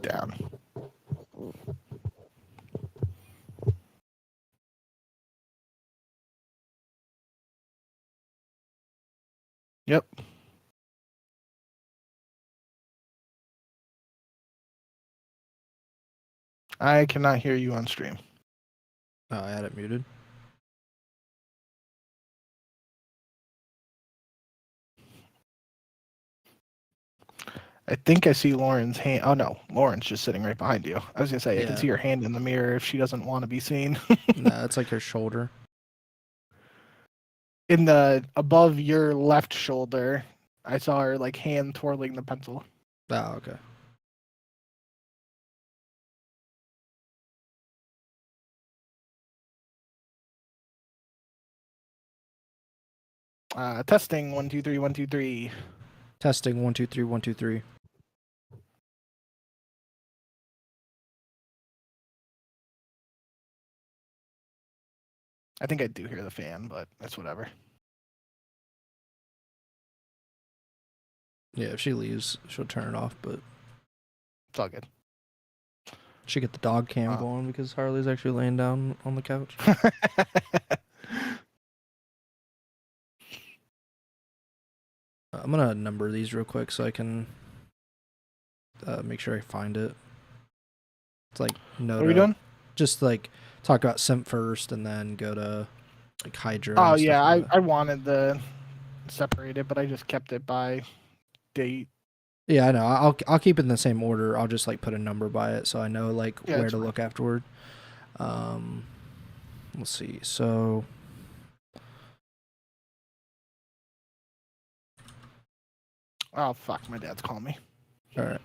down. Yep. I cannot hear you on stream. Oh, I had it muted. I think I see Lauren's hand. Oh, no. Lauren's just sitting right behind you. I was going to say, I can see her hand in the mirror if she doesn't want to be seen. No, it's like her shoulder. In the above your left shoulder, I saw her like hand twirling the pencil. Oh, okay. Testing 1 2 3 1 2 3. Testing 1 2 3 1 2 3. I think I do hear the fan, but that's whatever. Yeah, if she leaves, she'll turn it off, but It's all good. She get the dog cam going because Harley's actually laying down on the couch. I'm gonna number these real quick so I can make sure I find it. It's like no. What are we doing? Just like talk about Simp first, and then go to like HyDra. Oh yeah, I wanted the separated, but I just kept it by date. Yeah, I know. I'll keep it in the same order. I'll just like put a number by it so I know like where to look afterward. Let's see. So oh fuck, my dad's calling me. all right.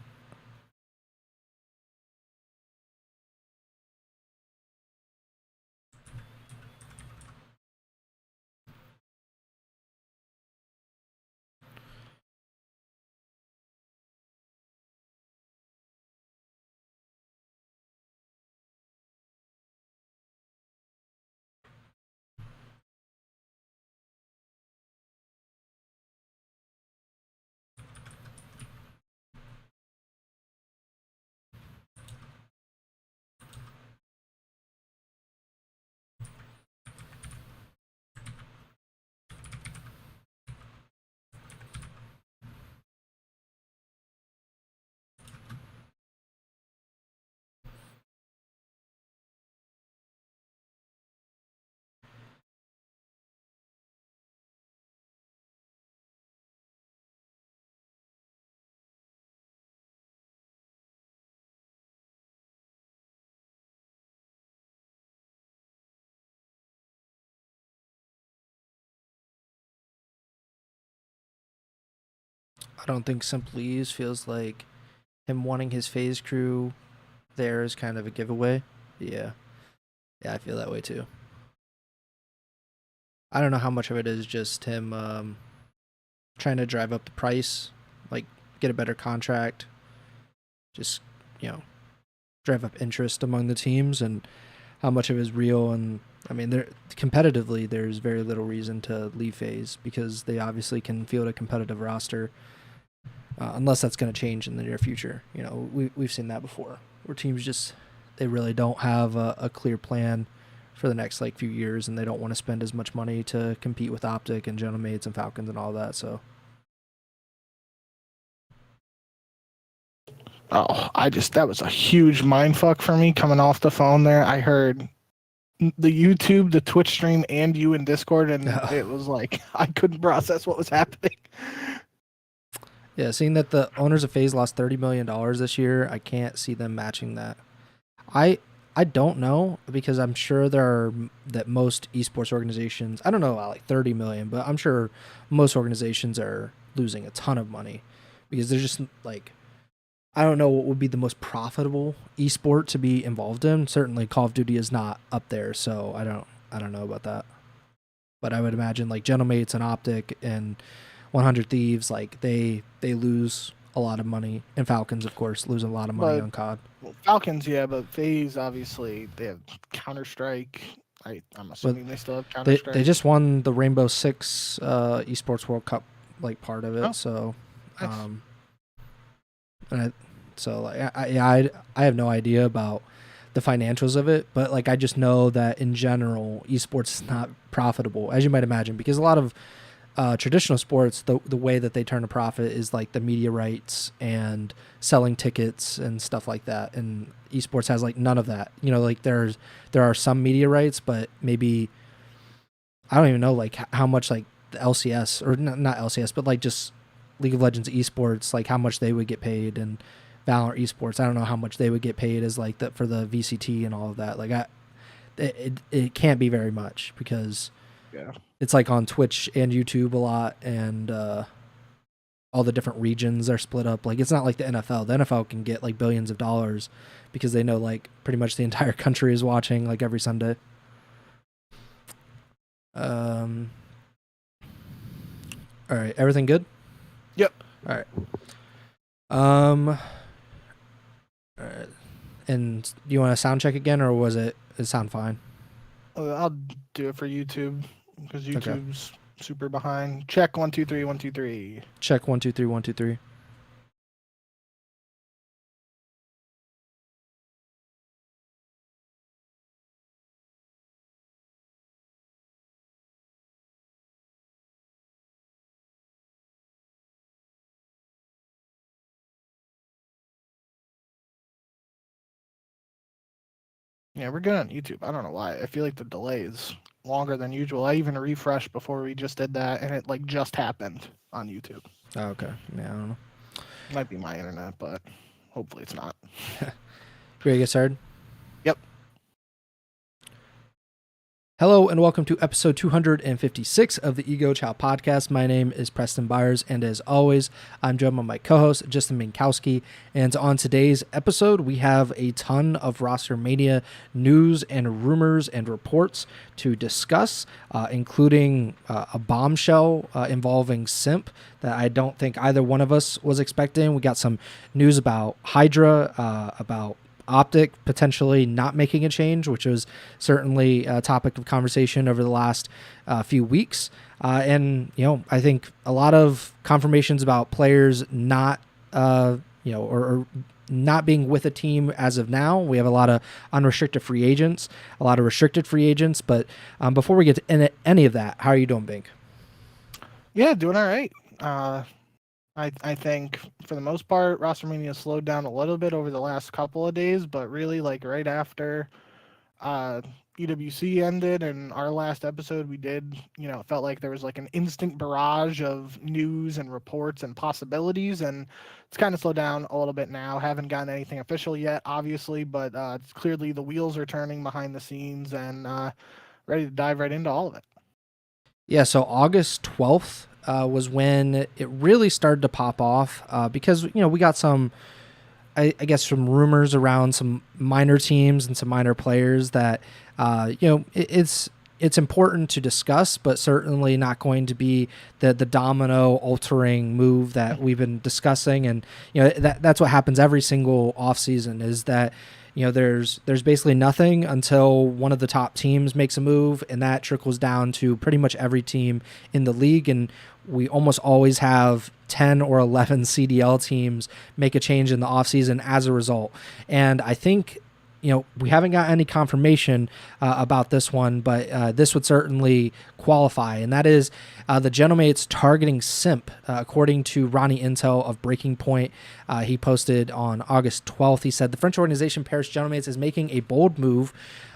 I don't think Simply's feels like him wanting his FAZE crew there is kind of a giveaway. Yeah, I feel that way too. I don't know how much of it is just him trying to drive up the price, like get a better contract, just, drive up interest among the teams, and how much of it is real. And I mean, competitively, there's very little reason to leave FAZE because they obviously can field a competitive roster, unless that's going to change in the near future. We've seen that before, where teams they really don't have a clear plan for the next few years, and they don't want to spend as much money to compete with OpTic and Gentlemates and Falcons and all that. So. Oh, that was a huge mindfuck for me coming off the phone there. I heard the YouTube, the Twitch stream, and you in Discord, and it was like I couldn't process what was happening. Yeah, seeing that the owners of FAZE lost $30 million this year, I can't see them matching that. I don't know, because I'm sure that most esports organizations, I don't know about 30 million, but I'm sure most organizations are losing a ton of money because they're just I don't know what would be the most profitable esport to be involved in. Certainly Call of Duty is not up there, so I don't know about that. But I would imagine Gentlemates and OpTic and 100 Thieves, they lose a lot of money, and Falcons, of course, lose a lot of money on COD. Well, Falcons, yeah, but FaZe, obviously, they have Counter-Strike. I'm assuming they still have Counter-Strike. They just won the Rainbow Six Esports World Cup, part of it. Oh, so, nice. and So like I have no idea about the financials of it, but like I just know that in general, esports is not profitable, as you might imagine, because a lot of traditional sports, the way that they turn a profit is like the media rights and selling tickets and stuff like that. And esports has like none of that. You know, like there are some media rights, but maybe I don't even know like how much like the LCS or not LCS, but like just League of Legends esports, like how much they would get paid, and Valorant esports, I don't know how much they would get paid as like for the VCT and all of that. Like it can't be very much because it's like on Twitch and YouTube a lot, and all the different regions are split up. Like it's not like the NFL. The NFL can get like billions of dollars because they know like pretty much the entire country is watching like every Sunday. All right, everything good? Yep. All right. All right. And you want to sound check again, or was it sound fine? I'll do it for YouTube because YouTube's super behind. Check 1 2 3 1 2 3. Check 1 2 3 1 2 3. Yeah, we're good on YouTube. I don't know why. I feel like the delay is longer than usual. I even refreshed before we just did that, and it like just happened on YouTube. Oh, okay. Yeah, I don't know. Might be my internet, but hopefully it's not. Ready to get started? Yep. Hello and welcome to episode 256 of the Ego Chall Podcast. My name is Preston Byers, and as always, I'm joined by my co-host, Justin Binkowski. And on today's episode, we have a ton of RosterMania news and rumors and reports to discuss, including a bombshell involving Simp that I don't think either one of us was expecting. We got some news about HyDra, about OpTic potentially not making a change, which was certainly a topic of conversation over the last few weeks. And, you know, I think a lot of confirmations about players not, or not being with a team as of now. We have a lot of unrestricted free agents, a lot of restricted free agents. But before we get to any of that, how are you doing, Bink? Yeah, doing all right. I think for the most part, RosterMania slowed down a little bit over the last couple of days, but really like right after EWC ended and our last episode we did, it felt like there was like an instant barrage of news and reports and possibilities, and it's kind of slowed down a little bit now. Haven't gotten anything official yet, obviously, but it's clearly the wheels are turning behind the scenes, and ready to dive right into all of it. Yeah, so August 12th was when it really started to pop off because, we got some, I guess, some rumors around some minor teams and some minor players that, it's important to discuss, but certainly not going to be the domino altering move that we've been discussing. And, that's what happens every single offseason is that, there's basically nothing until one of the top teams makes a move, and that trickles down to pretty much every team in the league. And we almost always have 10 or 11 CDL teams make a change in the offseason as a result. And I think, we haven't got any confirmation about this one, but this would certainly qualify. And that is the Genomates targeting Simp. According to Ronnie Intel of Breaking Point, he posted on August 12th, he said, the French organization Paris Genomates is making a bold move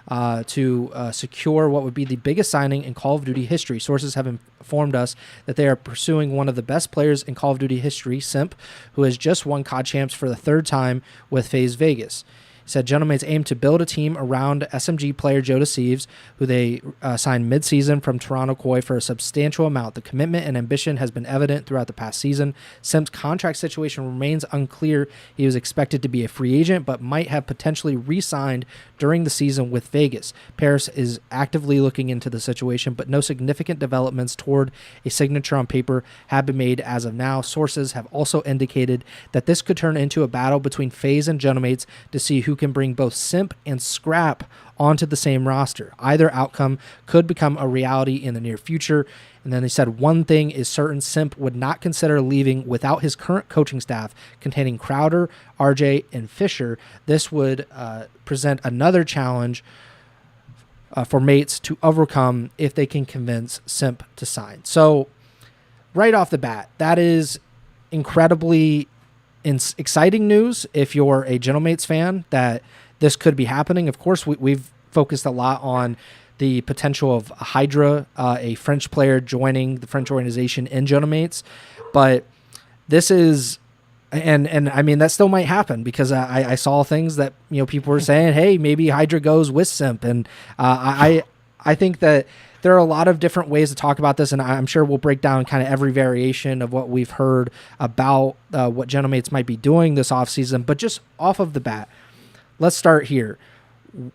to secure what would be the biggest signing in Call of Duty history. Sources have informed us that they are pursuing one of the best players in Call of Duty history, Simp, who has just won COD Champs for the third time with FAZE Vegas. He said Genomates aim to build a team around SMG player Joe Deceives, who they signed mid-season from Toronto Koi for a substantial amount. The commitment and ambition has been evident throughout the past season. Simp's contract situation remains unclear. He was expected to be a free agent, but might have potentially re-signed during the season with Vegas. Paris is actively looking into the situation, but no significant developments toward a signature on paper have been made as of now. Sources have also indicated that this could turn into a battle between FaZe and Genomates to see who who can bring both Simp and Scrap onto the same roster. Either outcome could become a reality in the near future. And then they said one thing is certain, Simp would not consider leaving without his current coaching staff containing Crowder, RJ, and Fisher. This would present another challenge for mates to overcome if they can convince Simp to sign. So right off the bat, that is incredibly exciting news if you're a Gentlemates fan that this could be happening. Of course, we've focused a lot on the potential of HyDra, a French player joining the French organization in Gentlemates, but this is, and I mean that still might happen because I saw things that people were saying, hey, maybe HyDra goes with Simp, and I think that there are a lot of different ways to talk about this, and I'm sure we'll break down kind of every variation of what we've heard about what Gentlemates might be doing this offseason. But just off of the bat, let's start here.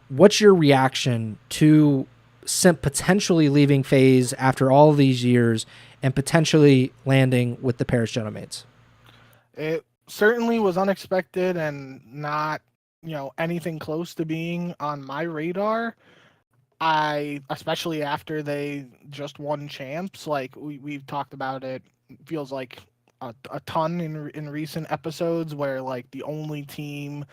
What's your reaction to Simp potentially leaving FAZE after all of these years and potentially landing with the Paris Gentlemates? It certainly was unexpected and not, anything close to being on my radar. Especially after they just won champs, like we've talked about it, feels like a ton in recent episodes where like the only team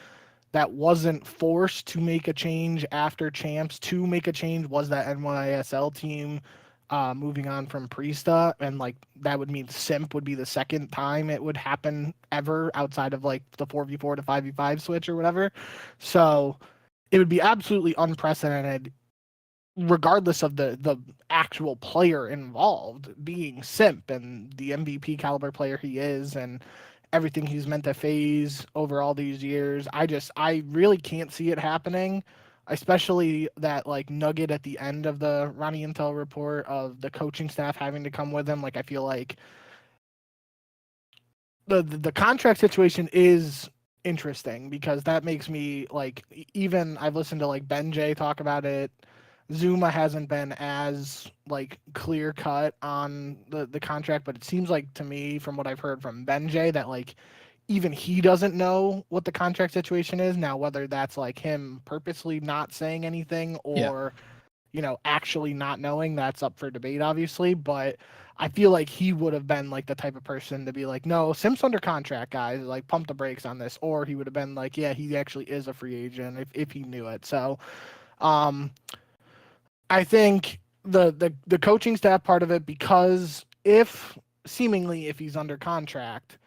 that wasn't forced to make a change after champs to make a change was that NYSL team moving on from Priesta, and like that would mean Simp would be the second time it would happen ever outside of like the 4v4 to 5v5 switch or whatever. So it would be absolutely unprecedented regardless of the actual player involved being Simp and the MVP caliber player he is and everything he's meant to FAZE over all these years. I really can't see it happening, especially that like nugget at the end of the Ronnie Intel report of the coaching staff having to come with him. Like I feel like the contract situation is interesting because that makes me like, even I've listened to like Ben J talk about it. Zuma hasn't been as like clear cut on the contract, but it seems like to me from what I've heard from Ben J that like even he doesn't know what the contract situation is now, whether that's like him purposely not saying anything or actually not knowing, that's up for debate obviously, but I feel like he would have been like the type of person to be like, no, Simp's under contract, guys, like pump the brakes on this, or he would have been like, yeah, he actually is a free agent if he knew it. So I think the coaching staff part of it, because if he's under contract,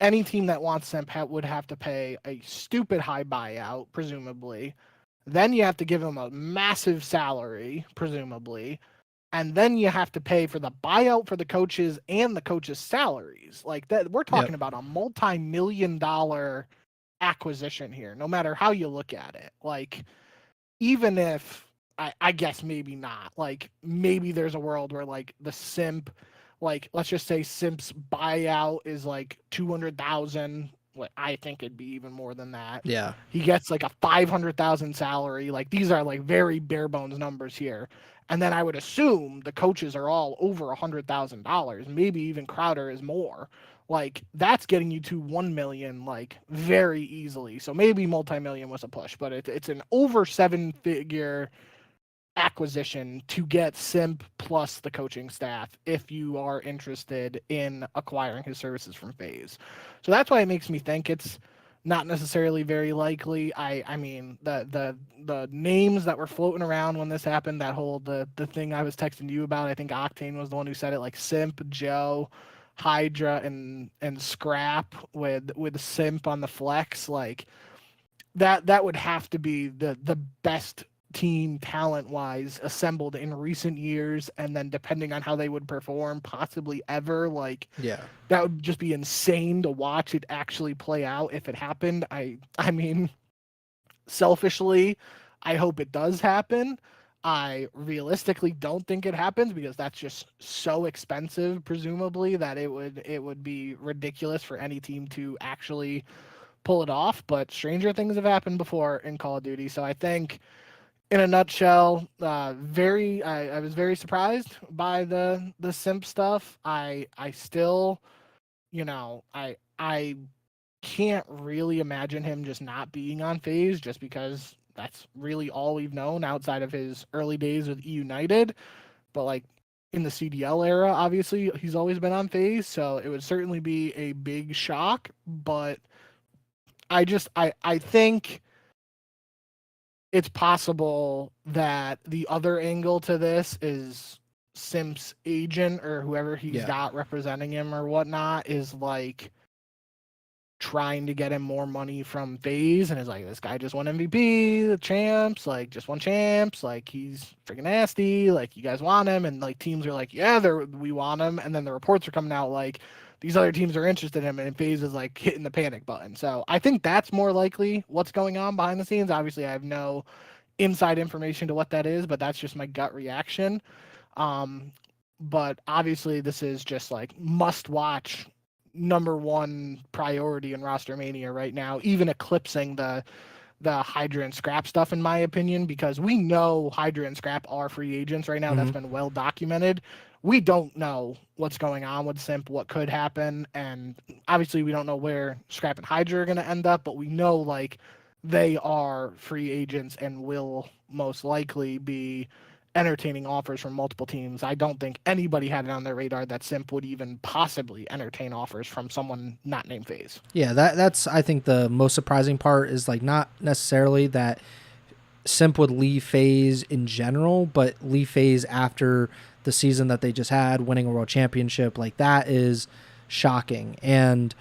any team that wants Simp would have to pay a stupid high buyout, presumably. Then you have to give him a massive salary, presumably. And then you have to pay for the buyout for the coaches and the coaches' salaries. Like that, we're talking about a multi-million-dollar acquisition here, no matter how you look at it. Like, even if I guess maybe not. Like maybe there's a world where like the Simp, like let's just say Simp's buyout is like 200,000. What I think it'd be even more than that. Yeah. He gets like a 500,000 salary. Like these are like very bare bones numbers here. And then I would assume the coaches are all over $100,000. Maybe even Crowder is more. Like that's getting you to 1 million like very easily. So maybe multi-million was a push, but it's an over 7-figure acquisition to get Simp plus the coaching staff if you are interested in acquiring his services from FAZE. So that's why it makes me think it's not necessarily very likely. I mean the names that were floating around when this happened, that whole the thing I was texting you about, I think Octane was the one who said it, like Simp, Joe, HyDra, and Scrap with Simp on the flex, like that would have to be the best team talent wise assembled in recent years, and then depending on how they would perform, possibly ever. Like that would just be insane to watch it actually play out if it happened. I mean, selfishly, I hope it does happen. I realistically don't think it happens because that's just so expensive, presumably, that it would be ridiculous for any team to actually pull it off. But stranger things have happened before in Call of Duty, so I think in a nutshell, I was very surprised by the Simp stuff. I still, I can't really imagine him just not being on FAZE just because that's really all we've known outside of his early days with E United. But like in the CDL era, obviously he's always been on FAZE, so it would certainly be a big shock. But I think it's possible that the other angle to this is Simp's agent or whoever he's got representing him or whatnot is like trying to get him more money from FAZE and is like, this guy just won MVP, the champs, like just won champs, like he's freaking nasty, like you guys want him, and like teams are like, yeah, we want him, and then the reports are coming out like these other teams are interested in him, and FAZE is like hitting the panic button. So I think that's more likely what's going on behind the scenes. Obviously, I have no inside information to what that is, but that's just my gut reaction. But obviously, this is just like must watch number one priority in RosterMania right now, even eclipsing the HyDra and Scrap stuff, in my opinion, because we know HyDra and Scrap are free agents right now. That's been well documented. We don't know what's going on with Simp, what could happen, and obviously we don't know where Scrap and HyDra are going to end up, but we know like they are free agents and will most likely be entertaining offers from multiple teams. I don't think anybody had it on their radar that Simp would even possibly entertain offers from someone not named FAZE. Yeah, that's I think the most surprising part is like not necessarily that Simp would leave FAZE in general, but leave FAZE after the season that they just had, winning a world championship. Like that is shocking. And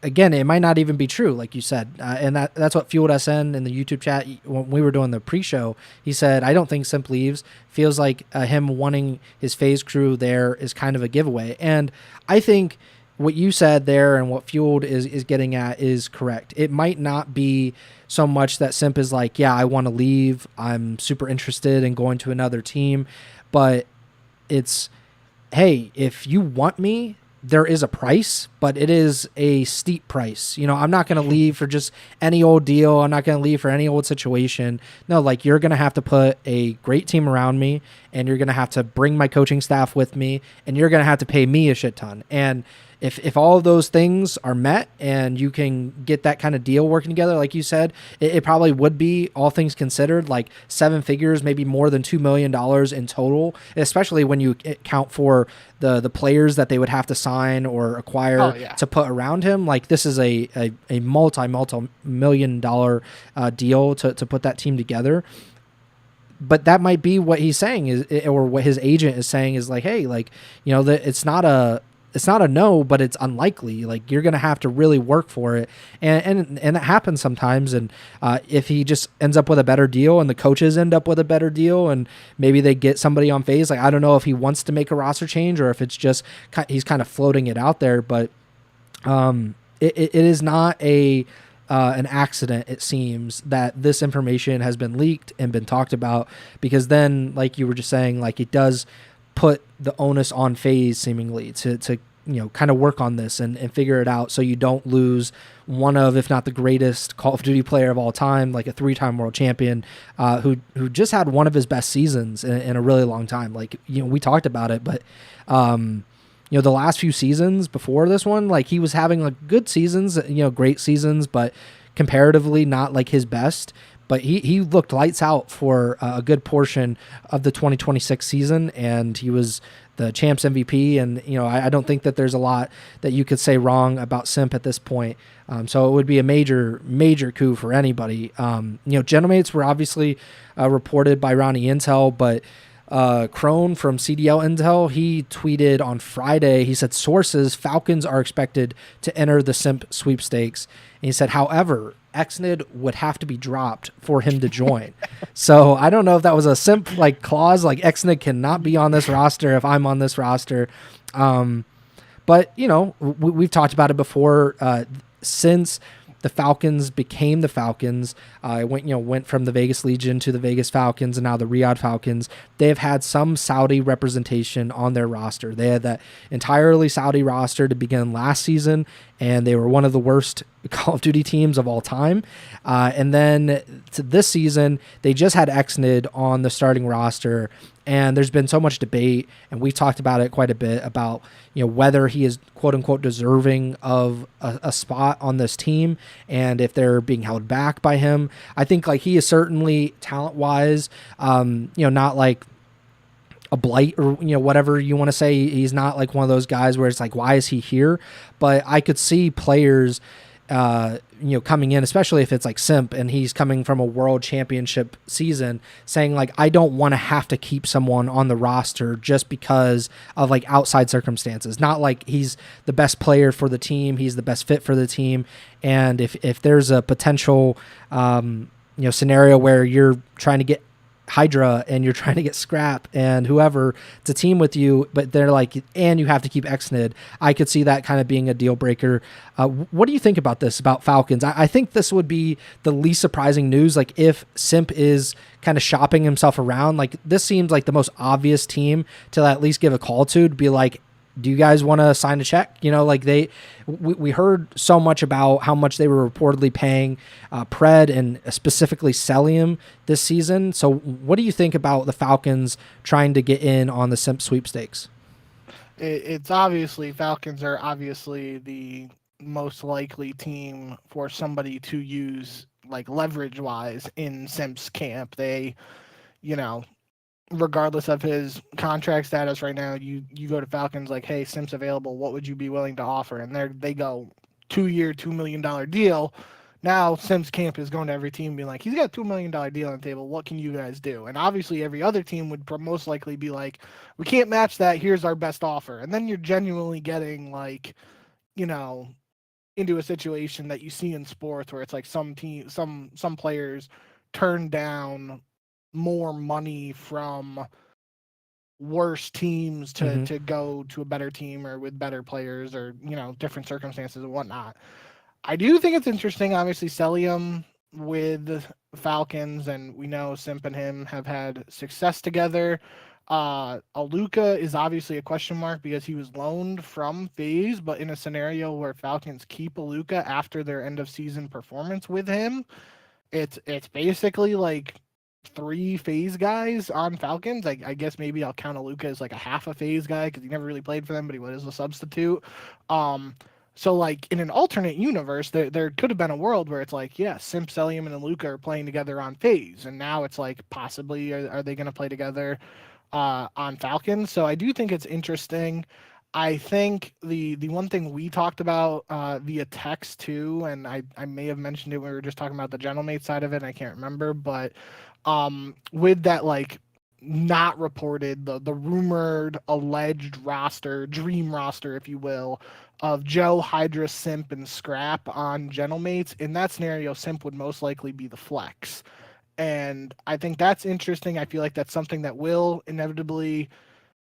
again, it might not even be true, like you said, and that's what fueled SN in the YouTube chat when we were doing the pre-show. He said, I don't think Simp leaves. Feels like him wanting his FAZE crew there is kind of a giveaway. And I think what you said there and what fueled is getting at is correct. It might not be so much that Simp is like, yeah, I want to leave, I'm super interested in going to another team, but it's, hey, if you want me, there is a price, but it is a steep price. You know, I'm not going to leave for just any old deal. I'm not going to leave for any old situation. No, like you're going to have to put a great team around me, and you're going to have to bring my coaching staff with me, and you're going to have to pay me a shit ton. And if all of those things are met and you can get that kind of deal working together, like you said, it probably would be, all things considered, like 7 figures, maybe more than $2 million in total, especially when you count for the players that they would have to sign or acquire to put around him. Like this is a multi-million dollar deal to put that team together. But that might be what he's saying is, or what his agent is saying is like, hey, like, you know, that it's not a no, but it's unlikely. Like you're going to have to really work for it. And that happens sometimes. And if he just ends up with a better deal and the coaches end up with a better deal and maybe they get somebody on FAZE, like, I don't know if he wants to make a roster change or if it's just, he's kind of floating it out there, but it is not an accident, it seems, that this information has been leaked and been talked about, because then, like you were just saying, like it does put the onus on FAZE seemingly to you know, kind of work on this and figure it out so you don't lose one of, if not the greatest Call of Duty player of all time, like a 3-time world champion who just had one of his best seasons in a really long time. Like, you know, we talked about it, but you know, the last few seasons before this one, like he was having like good seasons, you know, great seasons, but comparatively not like his best. But he looked lights out for a good portion of the 2026 season, and he was the champs MVP. And, you know, I don't think that there's a lot that you could say wrong about Simp at this point. So it would be a major coup for anybody. You know, gentlemates were obviously reported by Ronnie Intel, but Crone from CDL Intel, he tweeted on Friday, he said, sources, Falcons are expected to enter the Simp sweepstakes. And he said, however, Exnid would have to be dropped for him to join. So I don't know if that was a Simp like clause, like Exnid cannot be on this roster if I'm on this roster. But, you know, we've talked about it before. Since the Falcons became the Falcons, went from the Vegas Legion to the Vegas Falcons and now the Riyadh Falcons. They have had some Saudi representation on their roster. They had that entirely Saudi roster to begin last season, and they were one of the worst Call of Duty teams of all time. And then to this season, they just had Exnid on the starting roster, And there's been so much debate, and we've talked about it quite a bit about, whether he is quote unquote deserving of a spot on this team and if they're being held back by him. I think like he is certainly talent wise, not like a blight or whatever you want to say. He's not like one of those guys where it's like, why is he here? But I could see players coming in, especially if it's like Simp and he's coming from a world championship season, saying like, I don't want to have to keep someone on the roster just because of like outside circumstances. Not like he's the best player for the team, he's the best fit for the team. And if there's a potential scenario where you're trying to get HyDra and you're trying to get Scrap and whoever to team with you, but they're like, and you have to keep Xnid, I could see that kind of being a deal breaker. What do you think about this, about Falcons? I think this would be the least surprising news. Like if Simp is kind of shopping himself around, like this seems like the most obvious team to at least give a call to be like, do you guys want to sign a check? We heard so much about how much they were reportedly paying Pred and specifically Celium this season. So what do you think about the Falcons trying to get in on the Simp sweepstakes? It's obviously, Falcons are obviously the most likely team for somebody to use like leverage wise in Simp's camp. They, regardless of his contract status right now, you go to Falcons like, hey, Simp's available. What would you be willing to offer? And they go 2-year, $2 million deal. Now Simp's camp is going to every team being like, he's got a $2 million deal on the table. What can you guys do? And obviously every other team would most likely be like, we can't match that. Here's our best offer. And then you're genuinely getting like, into a situation that you see in sports where it's like some players turn down more money from worse teams to go to a better team or with better players or different circumstances and whatnot. I do think it's interesting. Obviously, Celium with Falcons, and we know Simp and him have had success together. Aluka is obviously a question mark because he was loaned from FaZe, but in a scenario where Falcons keep Aluka after their end of season performance with him, it's basically like 3 FaZe guys on Falcons. I guess maybe I'll count Aluka as like a half a FaZe guy because he never really played for them, but he was a substitute. So like in an alternate universe, there could have been a world where it's like, yeah, Simp, Celium, and Aluka are playing together on FaZe, and now it's like possibly are they going to play together on Falcons? So I do think it's interesting. I think the one thing we talked about via text too, and I may have mentioned it when we were just talking about the gentlemate side of it, and I can't remember, but with that like not reported, the rumored alleged roster, dream roster, if you will, of Joe, HyDra, Simp, and Scrap on gentlemates, in that scenario, Simp would most likely be the flex. And I think that's interesting. I feel like that's something that will inevitably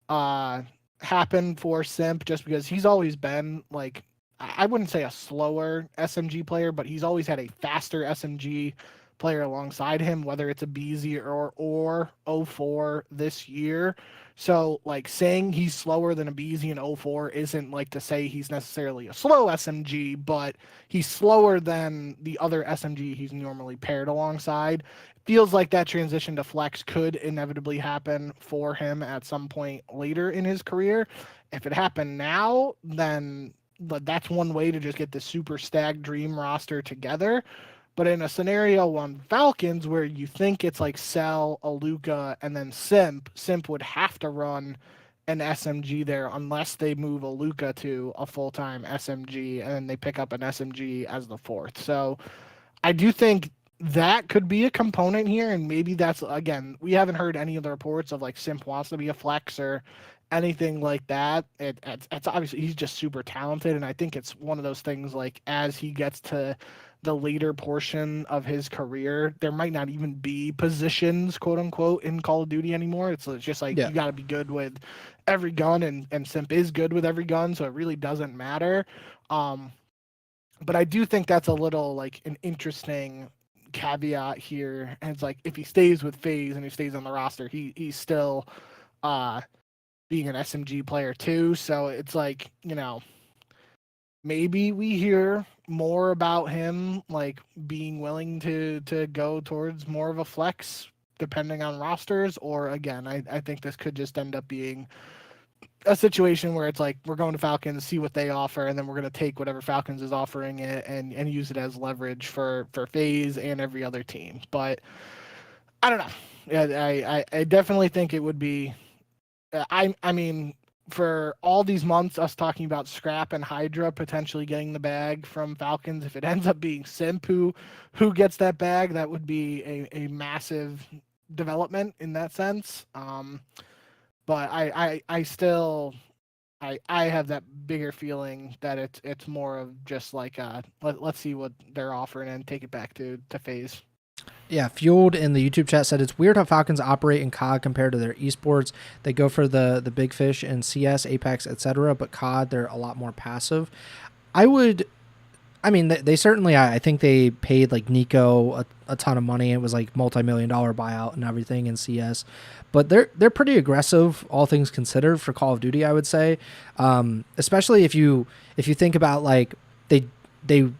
happen for Simp just because he's always been like, I wouldn't say a slower SMG player, but he's always had a faster SMG player alongside him, whether it's a BZ or O4 this year. So like saying he's slower than a BZ in O4 isn't like to say he's necessarily a slow SMG, but he's slower than the other SMG he's normally paired alongside. Feels like that transition to flex could inevitably happen for him at some point later in his career. If it happened now, then that's one way to just get the super stacked dream roster together. But in a scenario on Falcons where you think it's like Cell, Aluka, and then Simp would have to run an SMG there unless they move Aluka to a full-time SMG and then they pick up an SMG as the fourth. So I do think that could be a component here, and maybe that's, again, we haven't heard any of the reports of like Simp wants to be a flex or anything like that. It's obviously he's just super talented, and I think it's one of those things like as he gets to the later portion of his career, there might not even be positions, quote unquote, in Call of Duty anymore. It's just like you got to be good with every gun, and Simp is good with every gun, so it really doesn't matter. But I do think that's a little like an interesting caveat here. And it's like if he stays with FaZe and he stays on the roster, he's still being an SMG player too. So it's like, maybe we hear more about him like being willing to go towards more of a flex depending on rosters, or again, I think this could just end up being a situation where it's like we're going to Falcons, see what they offer, and then we're going to take whatever Falcons is offering it and use it as leverage for FaZe and every other team. But I don't know. Yeah, I definitely think it would be. I mean, for all these months, us talking about Scrap and HyDra potentially getting the bag from Falcons, if it ends up being Simp who gets that bag, that would be a massive development in that sense. But I still I have that bigger feeling that it's more of just like let's see what they're offering and take it back to FaZe. Yeah, Fueled in the YouTube chat said it's weird how Falcons operate in COD compared to their esports. They go for the big fish in CS, Apex, etc., but COD they're a lot more passive. They certainly, I think they paid like Nico a ton of money. It was like multi-million-dollar buyout and everything in CS, but they're pretty aggressive, all things considered, for Call of Duty. I would say, especially if you think about like they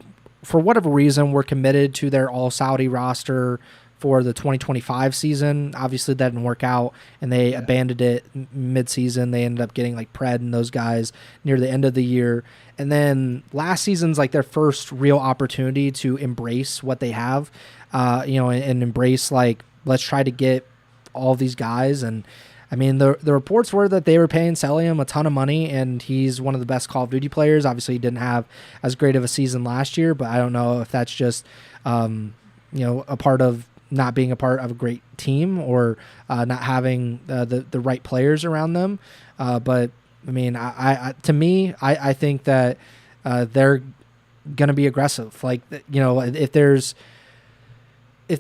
for whatever reason were committed to their all Saudi roster for the 2025 season. Obviously that didn't work out and they abandoned it mid-season. They ended up getting like Pred and those guys near the end of the year. And then last season's like their first real opportunity to embrace what they have, and embrace like, let's try to get all these guys. And I mean, the reports were that they were paying Celium a ton of money, and he's one of the best Call of Duty players. Obviously, he didn't have as great of a season last year, but I don't know if that's just, a part of not being a part of a great team or not having the right players around them. But I mean, I think that they're going to be aggressive. Like, if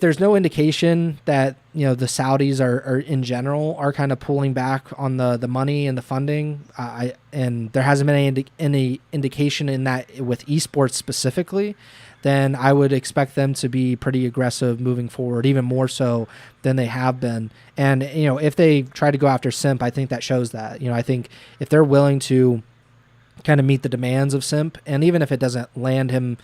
there's no indication that the Saudis are in general are kind of pulling back on the money and the funding, and there hasn't been any indication in that with esports specifically, then I would expect them to be pretty aggressive moving forward, even more so than they have been. And if they try to go after Simp, I think that shows that. I think if they're willing to kind of meet the demands of Simp, and even if it doesn't land him,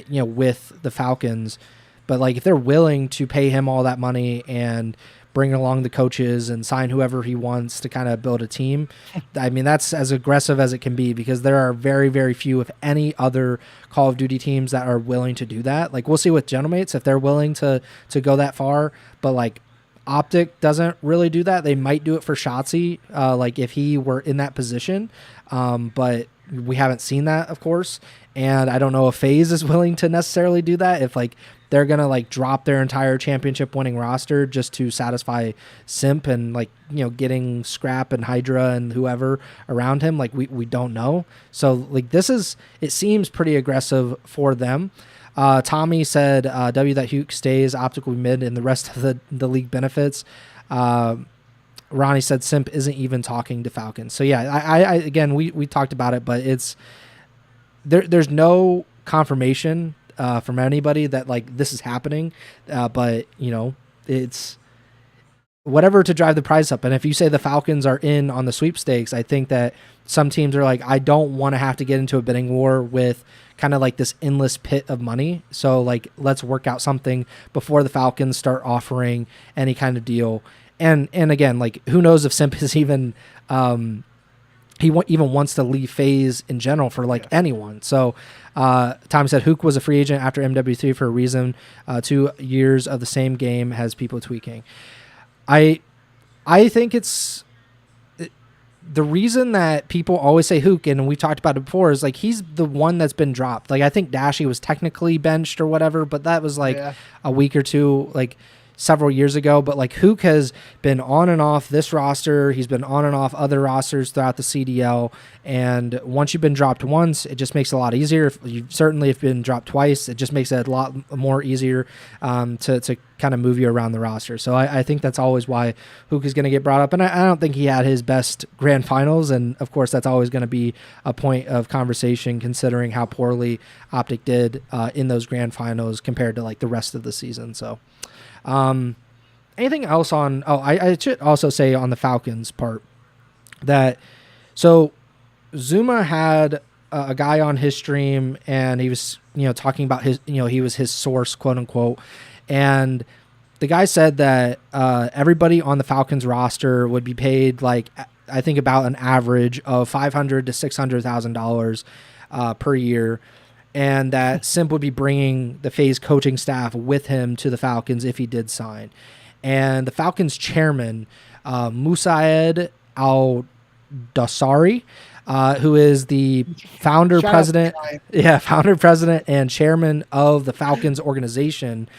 with the Falcons. But like if they're willing to pay him all that money and bring along the coaches and sign whoever he wants to kind of build a team, I mean, that's as aggressive as it can be, because there are very, very few, if any, other Call of Duty teams that are willing to do that. Like we'll see with Gentlemates if they're willing to go that far, but like OpTic doesn't really do that. They might do it for Shotzi, like if he were in that position, but we haven't seen that, of course. And I don't know if FaZe is willing to necessarily do that. If like they're gonna like drop their entire championship winning roster just to satisfy Simp and like getting Scrap and HyDra and whoever around him, like we don't know. So like it seems pretty aggressive for them. Tommy said that Huke stays optical mid and the rest of the league benefits. Ronnie said Simp isn't even talking to Falcons. So yeah, I again we talked about it, but it's there's no confirmation from anybody that like this is happening, but it's whatever to drive the price up. And if you say the Falcons are in on the sweepstakes, I think that some teams are like, I don't want to have to get into a bidding war with kind of like this endless pit of money. So like, let's work out something before the Falcons start offering any kind of deal. And again, like who knows if Simp is even even wants to leave FaZe in general for like anyone. So Tom said Huke was a free agent after MW3 for a reason. 2 years of the same game has people tweaking. I think it's the reason that people always say Huke, and we talked about it before, is like he's the one that's been dropped. Like I think Dashy was technically benched or whatever, but that was like a week or two, like several years ago. But like Huke has been on and off this roster. He's been on and off other rosters throughout the CDL. And once you've been dropped once, it just makes it a lot easier. If you certainly have been dropped twice, it just makes it a lot more easier to kind of move you around the roster. So I think that's always why Huke is going to get brought up. And I don't think he had his best grand finals. And of course, that's always going to be a point of conversation considering how poorly OpTic did in those grand finals compared to like the rest of the season. So anything else on, I should also say on the Falcons part that, so Zuma had a guy on his stream and he was, talking about his, he was his source, quote unquote. And the guy said that everybody on the Falcons roster would be paid like I think about an average of $500 to $600,000 per year, and that Simp would be bringing the FaZe coaching staff with him to the Falcons if he did sign. And the Falcons chairman, Musaid Al-Dosari, who is the founder, Shout out to president, Ryan. founder, president, and chairman of the Falcons organization,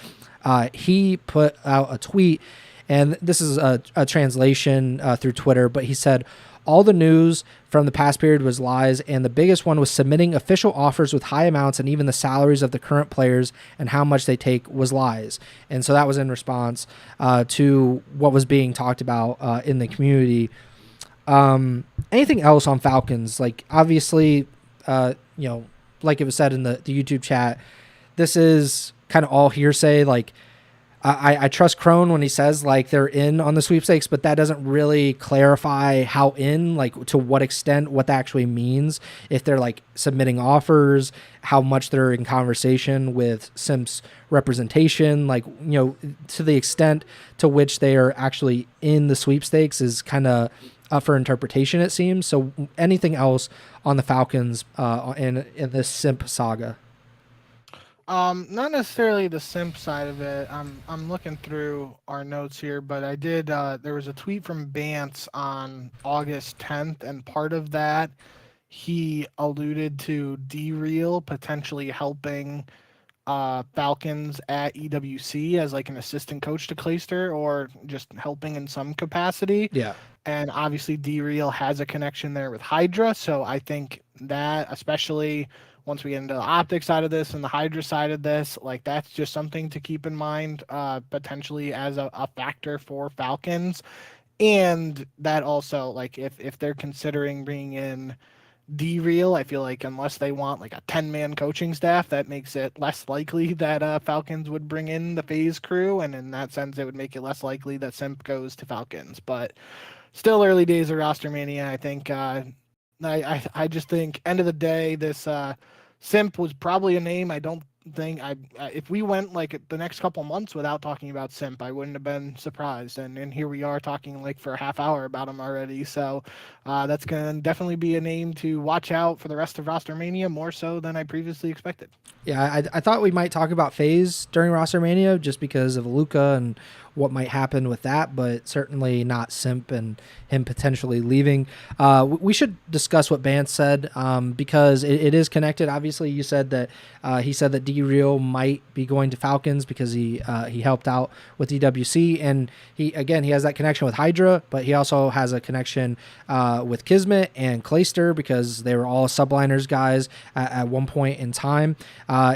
he put out a tweet, and this is a translation through Twitter, but he said, all the news from the past period was lies, and the biggest one was submitting official offers with high amounts and even the salaries of the current players and how much they take was lies. And so that was in response to what was being talked about in the community. Anything else on Falcons? Like, obviously, like it was said in the YouTube chat, this is kind of all hearsay. Like, I trust Crone when he says like they're in on the sweepstakes, but that doesn't really clarify how in, like to what extent, what that actually means. If they're like submitting offers, how much they're in conversation with Simp's representation, like, to the extent to which they are actually in the sweepstakes is kind of up for interpretation, it seems. So anything else on the Falcons in this Simp saga? Not necessarily the simp side of it. I'm looking through our notes here, but I did. There was a tweet from Bance on August 10th, and part of that he alluded to D-Real potentially helping Falcons at EWC as like an assistant coach to Clayster, or just helping in some capacity. Yeah. And obviously D-Real has a connection there with HYDRA, so I think that, especially once we get into the OpTic side of this and the HYDRA side of this, like that's just something to keep in mind, potentially as a factor for Falcons. And that also, like if they're considering bringing in D-Real, I feel like unless they want like a 10-man coaching staff, that makes it less likely that Falcons would bring in the FaZe crew, and in that sense, it would make it less likely that Simp goes to Falcons. But still early days of RosterMania. I think I just think end of the day, this Simp was probably a name. I don't think if we went like the next couple months without talking about Simp, I wouldn't have been surprised. And here we are talking like for a half hour about him already. So that's gonna definitely be a name to watch out for the rest of RosterMania, more so than I previously expected. Yeah, I thought we might talk about FaZe during RosterMania just because of Luca and what might happen with that, but certainly not Simp and him potentially leaving. We should discuss what Bance said because it is connected. Obviously, you said that he said that D-Real might be going to Falcons because he helped out with EWC, and he has that connection with HYDRA, but he also has a connection with Kismet and Clayster because they were all subliners guys at one point in time.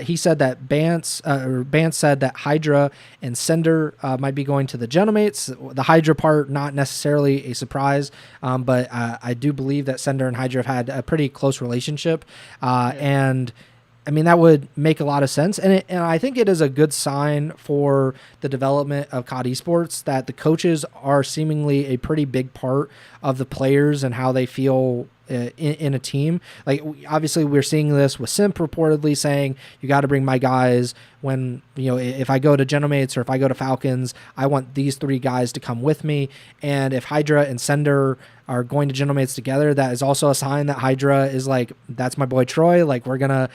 He said that Bance said that HYDRA and Sender might be going to the Genomates. The HYDRA part, not necessarily a surprise, but I do believe that Sender and HYDRA have had a pretty close relationship, and I mean, that would make a lot of sense. And I think it is a good sign for the development of COD esports that the coaches are seemingly a pretty big part of the players and how they feel in a team. Like, obviously we're seeing this with Simp reportedly saying, you got to bring my guys when, if I go to Genomates or if I go to Falcons, I want these three guys to come with me. And if HYDRA and Sender are going to Genomates together, that is also a sign that HYDRA is like, that's my boy Troy, like we're gonna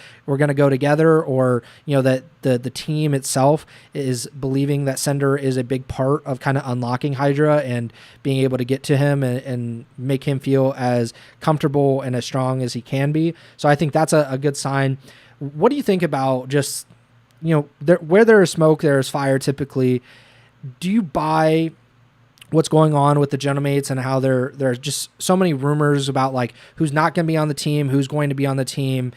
go together, or that the team itself is believing that Sender is a big part of kind of unlocking HYDRA and being able to get to him and make him feel as comfortable and as strong as he can be. So I think that's a good sign. What do you think about just where there is smoke, there is fire typically? Do you buy what's going on with the Genomates and how there's just so many rumors about like who's not going to be on the team, who's going to be on the team,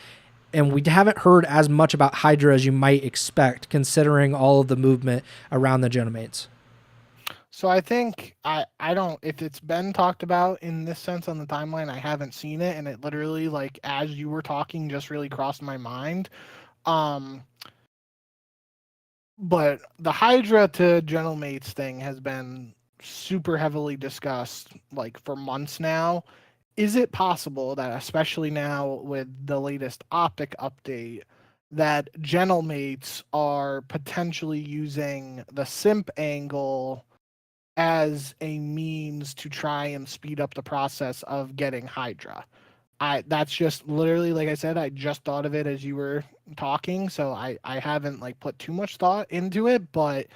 and we haven't heard as much about HYDRA as you might expect considering all of the movement around the Genomates? So I think I don't, if it's been talked about in this sense on the timeline, I haven't seen it, and it literally, like as you were talking, just really crossed my mind. But the HYDRA to Genomates thing has been super heavily discussed like for months now. Is it possible that, especially now with the latest OpTic update, that Gentlemates are potentially using the simp angle as a means to try and speed up the process of getting HYDRA. That's just literally, like I said, I just thought of it as you were talking, so I haven't like put too much thought into it, but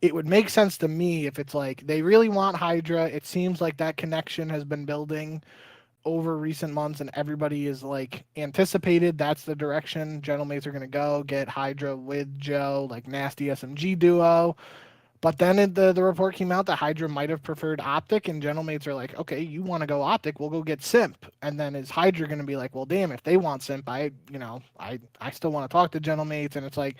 it would make sense to me if it's like they really want HYDRA. It seems like that connection has been building over recent months, and everybody is like anticipated that's the direction Gentlemates are going to go, get HYDRA with Joe, like nasty SMG duo. But then the report came out that HYDRA might have preferred OpTic, and Gentlemates are like, okay, you want to go OpTic, we'll go get Simp. And then is HYDRA going to be like, well, damn, if they want Simp, I still want to talk to Gentlemates. And it's like,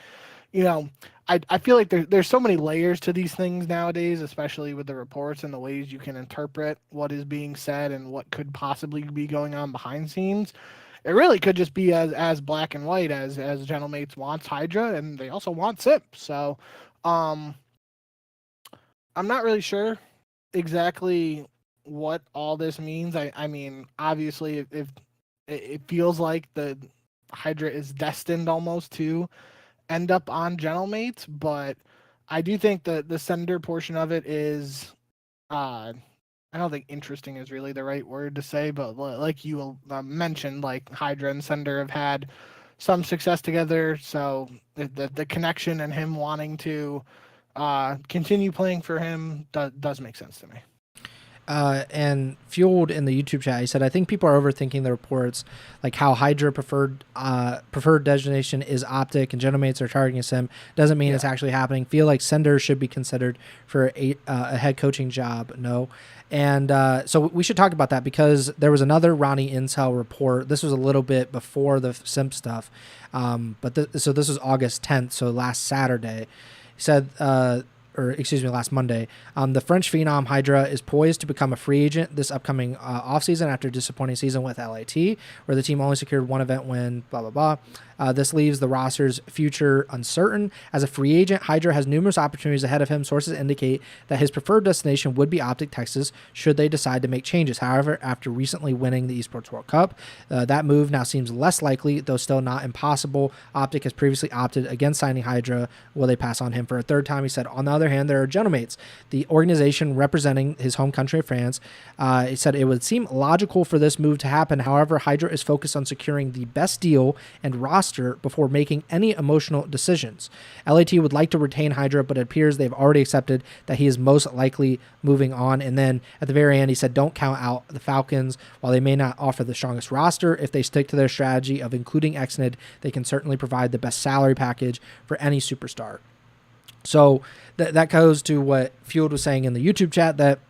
you know, I feel like there's so many layers to these things nowadays, especially with the reports and the ways you can interpret what is being said and what could possibly be going on behind scenes. It really could just be as black and white as Gentlemates wants HYDRA and they also want Simp. So um I'm not really sure exactly what all this means. I mean, obviously, if it feels like the HYDRA is destined almost to end up on Gentlemates, but I do think the sender portion of it is, I don't think interesting is really the right word to say, but like you mentioned, like HYDRA and Sender have had some success together, so the connection and him wanting to continue playing for him does make sense to me. And Fueled in the YouTube chat, he said, I think people are overthinking the reports, like how HYDRA preferred designation is OpTic and Gentlemates are targeting Simp. Doesn't mean it's actually happening. Feel like Sender should be considered for a head coaching job. No. And so we should talk about that because there was another Ronnie Intel report. This was a little bit before the Simp stuff. So this was August 10th, so last Saturday. He said, last Monday, the French phenom HYDRA is poised to become a free agent this upcoming offseason after a disappointing season with LAT, where the team only secured one event win, blah, blah, blah. This leaves the roster's future uncertain. As a free agent, HYDRA has numerous opportunities ahead of him. Sources indicate that his preferred destination would be OpTic Texas should they decide to make changes. However, after recently winning the Esports World Cup, that move now seems less likely, though still not impossible. OpTic has previously opted against signing HYDRA. Will they pass on him for a third time? He said, on the other hand, there are Gentlemates, the organization representing his home country of France. He said it would seem logical for this move to happen. However, HYDRA is focused on securing the best deal and roster before making any emotional decisions. LAT would like to retain HYDRA, but it appears they've already accepted that he is most likely moving on. And then at the very end, he said, don't count out the Falcons. While they may not offer the strongest roster, if they stick to their strategy of including Exnid, they can certainly provide the best salary package for any superstar. So that goes to what Fueled was saying in the YouTube chat, that,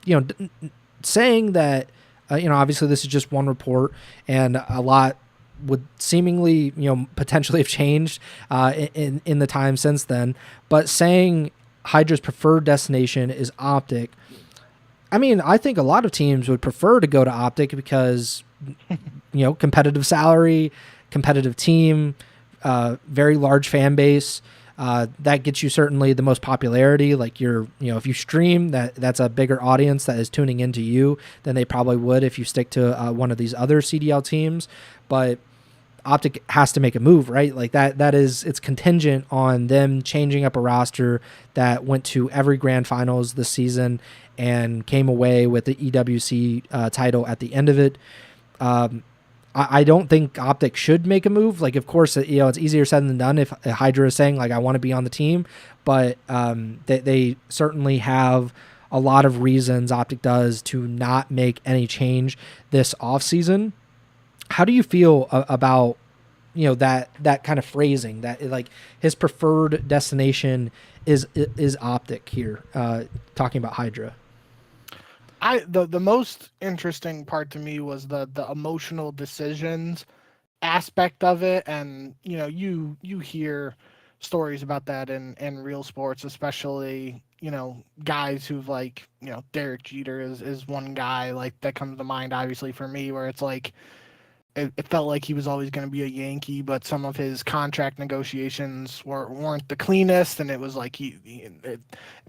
saying that, obviously this is just one report and a lot would seemingly, potentially have changed in the time since then. But saying HYDRA's preferred destination is OpTic, I mean, I think a lot of teams would prefer to go to OpTic because, competitive salary, competitive team, very large fan base. That gets you certainly the most popularity. Like if you stream, that's a bigger audience that is tuning into you than they probably would if you stick to one of these other CDL teams. But OpTic has to make a move, right? Like it's contingent on them changing up a roster that went to every grand finals this season and came away with the EWC title at the end of it. I don't think OpTic should make a move. Like, of course, it's easier said than done if HYDRA is saying, like, I want to be on the team. But they certainly have a lot of reasons, OpTic does, to not make any change this offseason. How do you feel about, that kind of phrasing, that, like, his preferred destination is OpTic here, talking about HYDRA? The most interesting part to me was the emotional decisions aspect of it, and you hear stories about that in real sports, especially guys who've like Derek Jeter is one guy like that comes to mind obviously for me, where it's like it felt like he was always going to be a Yankee, but some of his contract negotiations weren't the cleanest, and it was like it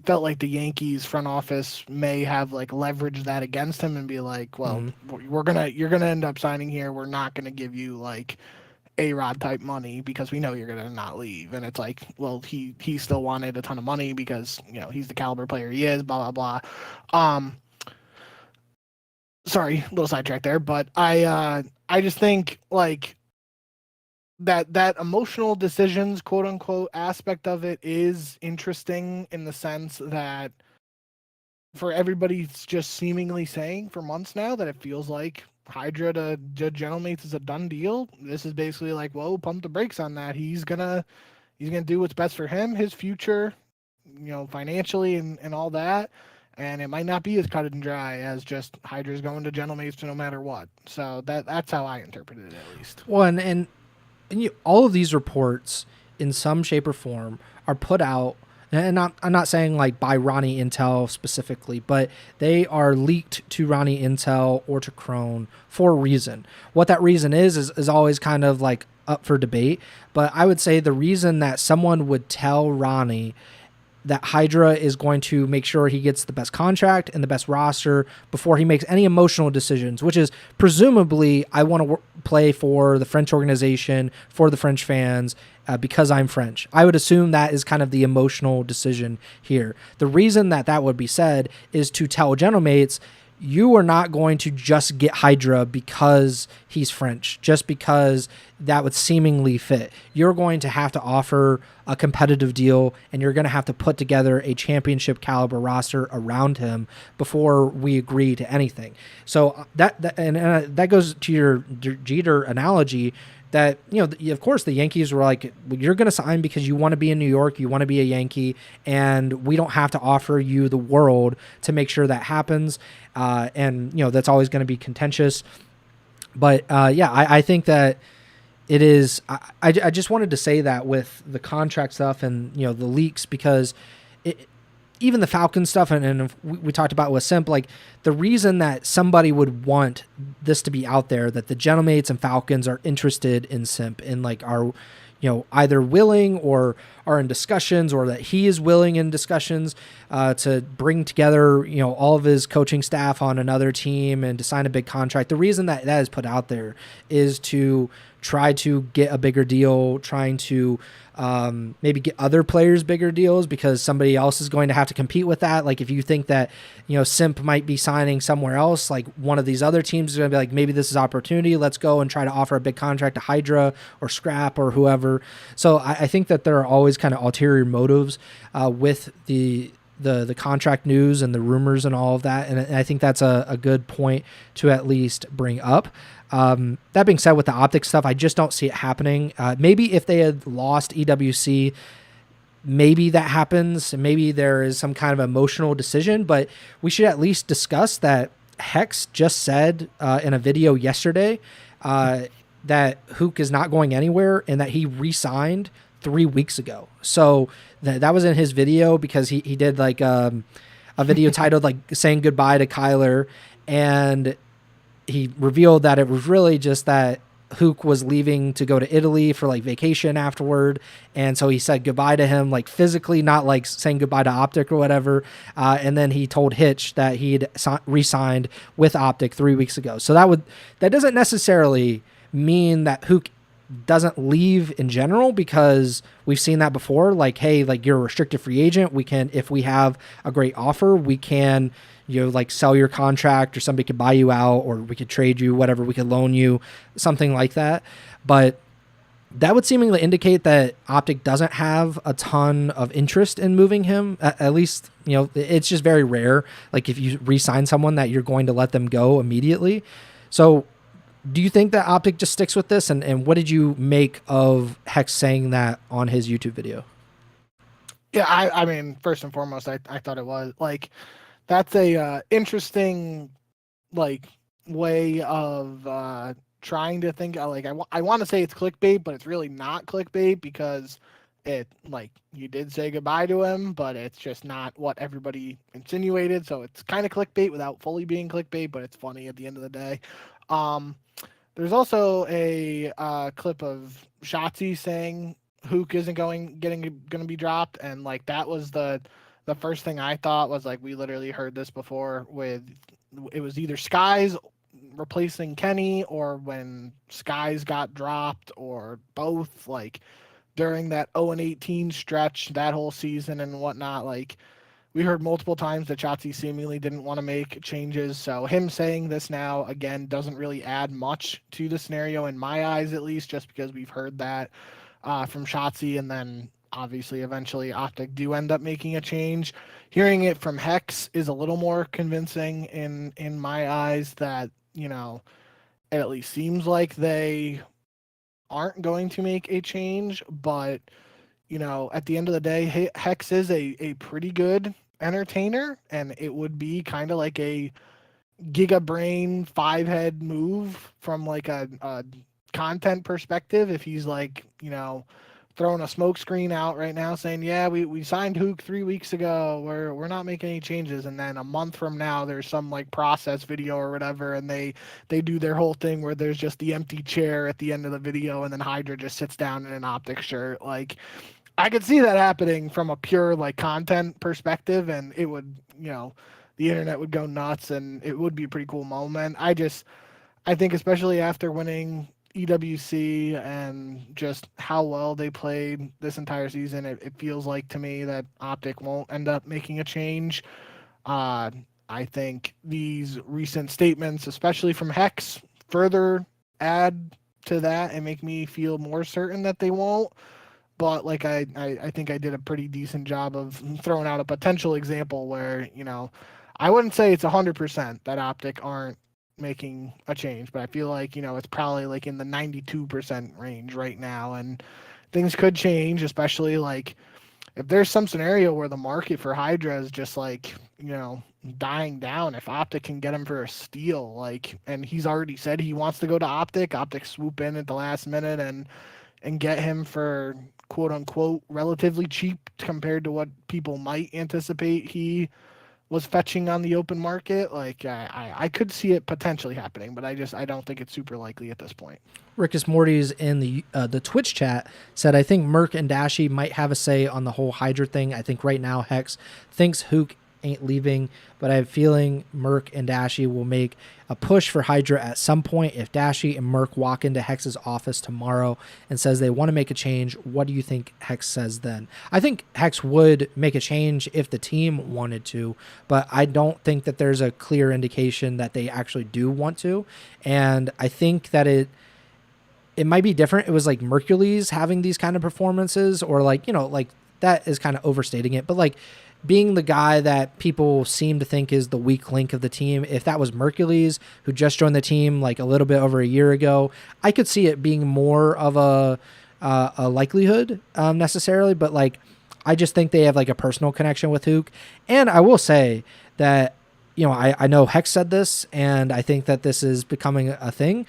felt like the Yankees front office may have like leveraged that against him and be like, well, you're gonna end up signing here. We're not gonna give you like A-Rod type money because we know you're gonna not leave. And it's like, well, he still wanted a ton of money because he's the caliber player he is. Blah blah blah. Sorry, little sidetrack there, but I just think like that emotional decisions, quote unquote, aspect of it is interesting in the sense that for everybody's just seemingly saying for months now that it feels like HYDRA to Gentlemates is a done deal. This is basically like, whoa, pump the brakes on that. He's gonna do what's best for him, his future, financially and all that. And it might not be as cut and dry as just HYDRA's going to Gentlemates no matter what. So that's how I interpreted it, at least. Well, and all of these reports, in some shape or form, are put out. And I'm not saying like by Ronnie Intel specifically, but they are leaked to Ronnie Intel or to Crone for a reason. What that reason is always kind of like up for debate. But I would say the reason that someone would tell Ronnie that HYDRA is going to make sure he gets the best contract and the best roster before he makes any emotional decisions, which is presumably, I want to play for the French organization, for the French fans, because I'm French. I would assume that is kind of the emotional decision here. The reason that would be said is to tell Gentlemates, you are not going to just get HYDRA because he's French, just because that would seemingly fit. You're going to have to offer a competitive deal, and you're going to have to put together a championship caliber roster around him before we agree to anything. So that goes to your Jeter analogy. That, of course, the Yankees were like, well, you're going to sign because you want to be in New York, you want to be a Yankee, and we don't have to offer you the world to make sure that happens. And that's always going to be contentious. But I think that it is. I just wanted to say that with the contract stuff and the leaks, because even the Falcon stuff, and we talked about with Simp, like the reason that somebody would want this to be out there, that the Gentlemates and Falcons are interested in Simp and like are, either willing or are in discussions, or that he is willing in discussions to bring together, all of his coaching staff on another team and to sign a big contract. The reason that is put out there is to try to get a bigger deal, trying to maybe get other players bigger deals, because somebody else is going to have to compete with that. Like if you think that, Simp might be signing somewhere else, like one of these other teams is going to be like, maybe this is opportunity. Let's go and try to offer a big contract to HYDRA or Scrap or whoever. So I think that there are always kind of ulterior motives with the contract news and the rumors and all of that. And I think that's a good point to at least bring up. That being said, with the OpTic stuff, I just don't see it happening. Maybe if they had lost EWC, maybe that happens. Maybe there is some kind of emotional decision, but we should at least discuss that Hex just said in a video yesterday that Huke is not going anywhere and that he re-signed 3 weeks ago. So that was in his video, because he did like a video titled like saying goodbye to Kyler, and he revealed that it was really just that Huke was leaving to go to Italy for like vacation afterward. And so he said goodbye to him, like physically, not like saying goodbye to OpTic or whatever. And then he told Hitch that he'd re-signed with OpTic 3 weeks ago. So that doesn't necessarily mean that Huke doesn't leave in general, because we've seen that before. Like, hey, like you're a restricted free agent. We can, if we have a great offer, we can, like sell your contract, or somebody could buy you out, or we could trade you, whatever, we could loan you, something like that. But that would seemingly indicate that OpTic doesn't have a ton of interest in moving him. At least, it's just very rare. Like if you re-sign someone, that you're going to let them go immediately. So do you think that OpTic just sticks with this? And what did you make of Hex saying that on his YouTube video? Yeah, I mean, first and foremost, I thought it was like, that's a interesting like way of trying to think. Like I want to say it's clickbait, but it's really not clickbait, because it, like, you did say goodbye to him, but it's just not what everybody insinuated. So it's kind of clickbait without fully being clickbait, but it's funny at the end of the day. There's also a clip of Shotzi saying Huke isn't going to be dropped, and like that was the first thing I thought was like, we literally heard this before with, it was either Skies replacing Kenny or when Skies got dropped or both, like during that 0-18 stretch, that whole season and whatnot, like we heard multiple times that Shotzi seemingly didn't want to make changes. So him saying this now, again, doesn't really add much to the scenario in my eyes, at least, just because we've heard that from Shotzi, and then obviously eventually OpTic do end up making a change. Hearing it from Hex is a little more convincing in my eyes that, you know, it at least seems like they aren't going to make a change, but you know, at the end of the day, Hex is a pretty good entertainer, and it would be kind of like a Giga Brain 5-head move from like a content perspective if he's like, you know, throwing a smoke screen out right now saying, yeah, we signed Huke 3 weeks ago, we're not making any changes, and then a month from now there's some like process video or whatever, and they do their whole thing where there's just the empty chair at the end of the video, and then HyDra just sits down in an OpTic shirt. Like, I could see that happening from a pure like content perspective, and it would, you know, the internet would go nuts, and it would be a pretty cool moment. I think especially after winning EWC and just how well they played this entire season, it feels like to me that OpTic won't end up making a change. I think these recent statements, especially from Hex, further add to that and make me feel more certain that they won't. But like I think I did a pretty decent job of throwing out a potential example where, you know, I wouldn't say it's 100% that OpTic aren't making a change, but I feel like, you know, it's probably like in the 92% range right now, and things could change, especially like if there's some scenario where the market for HYDRA is just like, you know, dying down. If OpTic can get him for a steal, like, and he's already said he wants to go to OpTic swoop in at the last minute and get him for quote unquote relatively cheap compared to what people might anticipate he was fetching on the open market. Like I could see it potentially happening, but I don't think it's super likely at this point. Rickus Morty's in the Twitch chat said, I think Merc and Dashy might have a say on the whole HYDRA thing. I think right now Hex thinks Huke ain't leaving, but I have a feeling Merc and Dashy will make a push for HYDRA at some point. If Dashy and Merc walk into Hex's office tomorrow and says they want to make a change, what do you think Hex says then? I think Hex would make a change if the team wanted to, but I don't think that there's a clear indication that they actually do want to. And I think that it might be different. It was like Mercules having these kind of performances, or like, you know, like that is kind of overstating it, but like being the guy that people seem to think is the weak link of the team. If that was Mercules, who just joined the team like a little bit over a year ago, I could see it being more of a likelihood necessarily, but like I just think they have like a personal connection with Huke. And I will say that, you know, I know Hex said this, and I think that this is becoming a thing.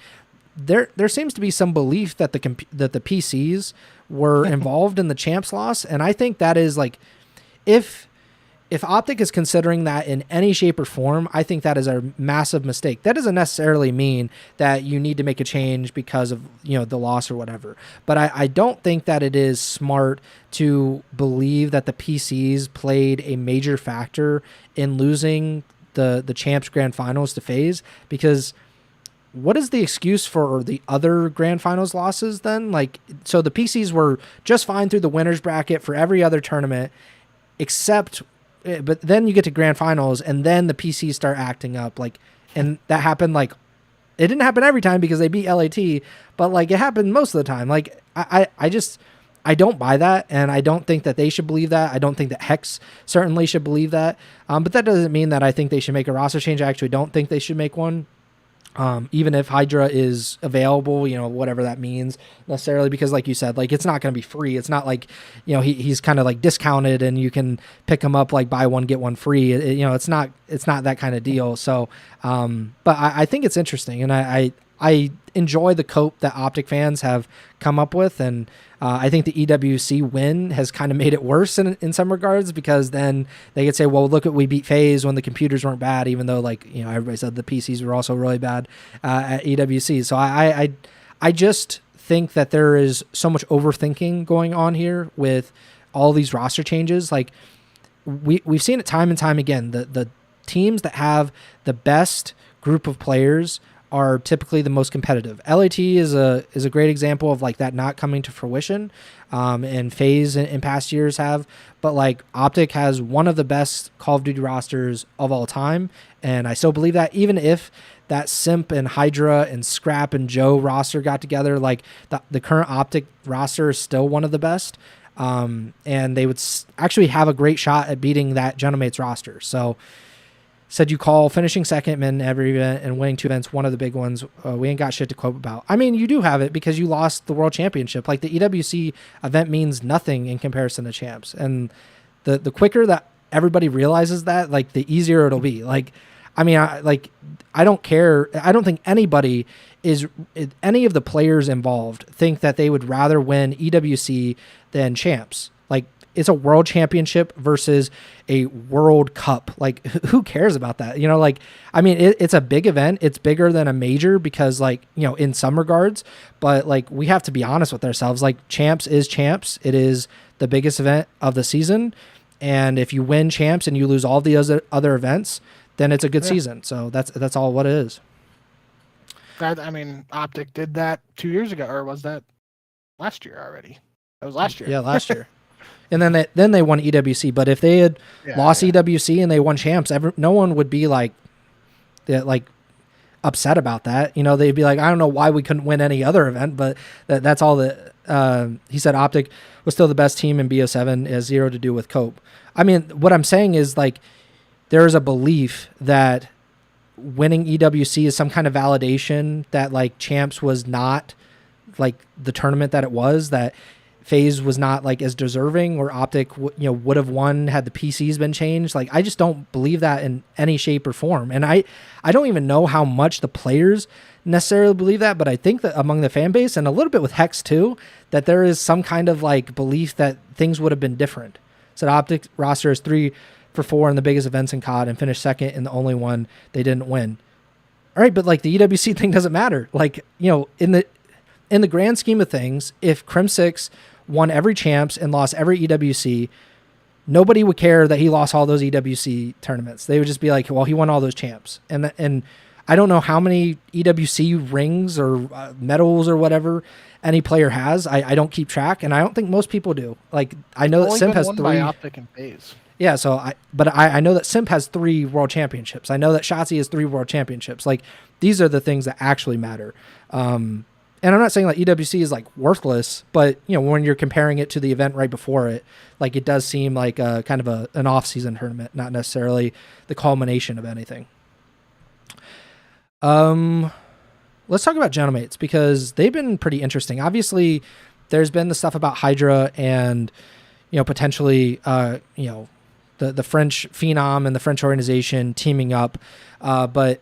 There seems to be some belief that the PCs were involved in the champs loss, and I think that is like, if OpTic is considering that in any shape or form, I think that is a massive mistake. That doesn't necessarily mean that you need to make a change because of, you know, the loss or whatever. But I don't think that it is smart to believe that the PCs played a major factor in losing the champs grand finals to FAZE, because what is the excuse for the other grand finals losses then? Like, so the PCs were just fine through the winners bracket for every other tournament, except, but then you get to grand finals and then the PCs start acting up, like, and that happened, like, it didn't happen every time because they beat LAT, but like it happened most of the time. Like I don't buy that, and I don't think that they should believe that. I don't think that Hex certainly should believe that. But that doesn't mean that I think they should make a roster change. I actually don't think they should make one. Even if HYDRA is available, you know, whatever that means necessarily, because like you said, like it's not going to be free. It's not like, you know, he's kind of like discounted and you can pick him up like buy one, get one free. You know, it's not that kind of deal. So, but I think it's interesting, and I enjoy the cope that OpTic fans have come up with, and I think the EWC win has kind of made it worse in some regards, because then they could say, well, look at, we beat FAZE when the computers weren't bad, even though, like, you know, everybody said the PCs were also really bad at EWC. So I just think that there is so much overthinking going on here with all these roster changes. Like we've seen it time and time again. The teams that have the best group of players are typically the most competitive. LAT is a great example of like that not coming to fruition, and FaZe in past years have. But like OpTic has one of the best Call of Duty rosters of all time, and I still believe that even if that Simp and HyDra and Scrap and Joe roster got together, like the current OpTic roster is still one of the best, and they would actually have a great shot at beating that Genomates roster. So. Said you call finishing second in every event and winning 2 events, one of the big ones. We ain't got shit to quote about. I mean, you do have it because you lost the world championship. Like the EWC event means nothing in comparison to champs. And the quicker that everybody realizes that, like the easier it'll be. Like, I mean, I don't care. I don't think any of the players involved think that they would rather win EWC than champs. Like, it's a world championship versus a World Cup. Like, who cares about that? You know, like, I mean, it's a big event. It's bigger than a major because, like, you know, in some regards, but like, we have to be honest with ourselves. Like, champs is champs. It is the biggest event of the season. And if you win champs and you lose all the other events, then it's a good season. So that's all what it is. I mean, OpTic did that 2 years ago, or was that last year already? That was last year. Yeah, last year. And then they won EWC. But if they had lost EWC and they won champs, no one would be like upset about that. You know, they'd be like, I don't know why we couldn't win any other event, but that's all that. He said OpTic was still the best team in BO7. It has zero to do with Cope. I mean, what I'm saying is, like, there is a belief that winning EWC is some kind of validation that, like, champs was not like the tournament that it was, that FaZe was not like as deserving, or OpTic would have won had the PCs been changed. Like, I just don't believe that in any shape or form. And I don't even know how much the players necessarily believe that, but I think that among the fan base, and a little bit with Hex too, that there is some kind of like belief that things would have been different. So the OpTic roster is 3 for 4 in the biggest events in COD and finished second in the only one they didn't win. All right, but like the EWC thing doesn't matter. Like, you know, in the grand scheme of things, if Crim6 won every champs and lost every EWC, nobody would care that he lost all those EWC tournaments. They would just be like, well, he won all those champs. And I don't know how many EWC rings or medals or whatever any player has. I don't keep track, and I don't think most people do. Like, I know that Simp has 3. By OpTic and FaZe. Yeah, so I know that Simp has 3 world championships. I know that Shotzi has 3 world championships. Like, these are the things that actually matter. And I'm not saying like EWC is like worthless, but you know, when you're comparing it to the event right before it, like it does seem like a kind of an off-season tournament, not necessarily the culmination of anything. Let's talk about Genomates because they've been pretty interesting. Obviously, there's been the stuff about HyDra and potentially the French Phenom and the French organization teaming up, but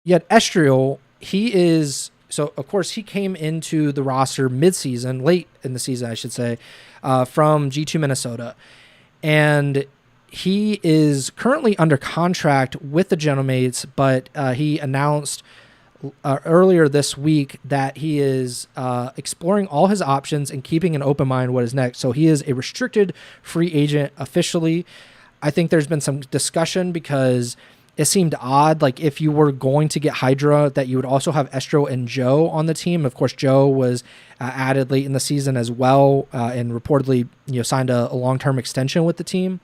yet Estriel. Of course, he came into the roster mid-season, late in the season, I should say, from G2 Minnesota. And he is currently under contract with the Genomates, but he announced earlier this week that he is exploring all his options and keeping an open mind what is next. So he is a restricted free agent officially. I think there's been some discussion because it seemed odd, like if you were going to get HyDra, that you would also have Estro and Joe on the team. Of course, Joe was added late in the season as well, and reportedly signed a long-term extension with the team.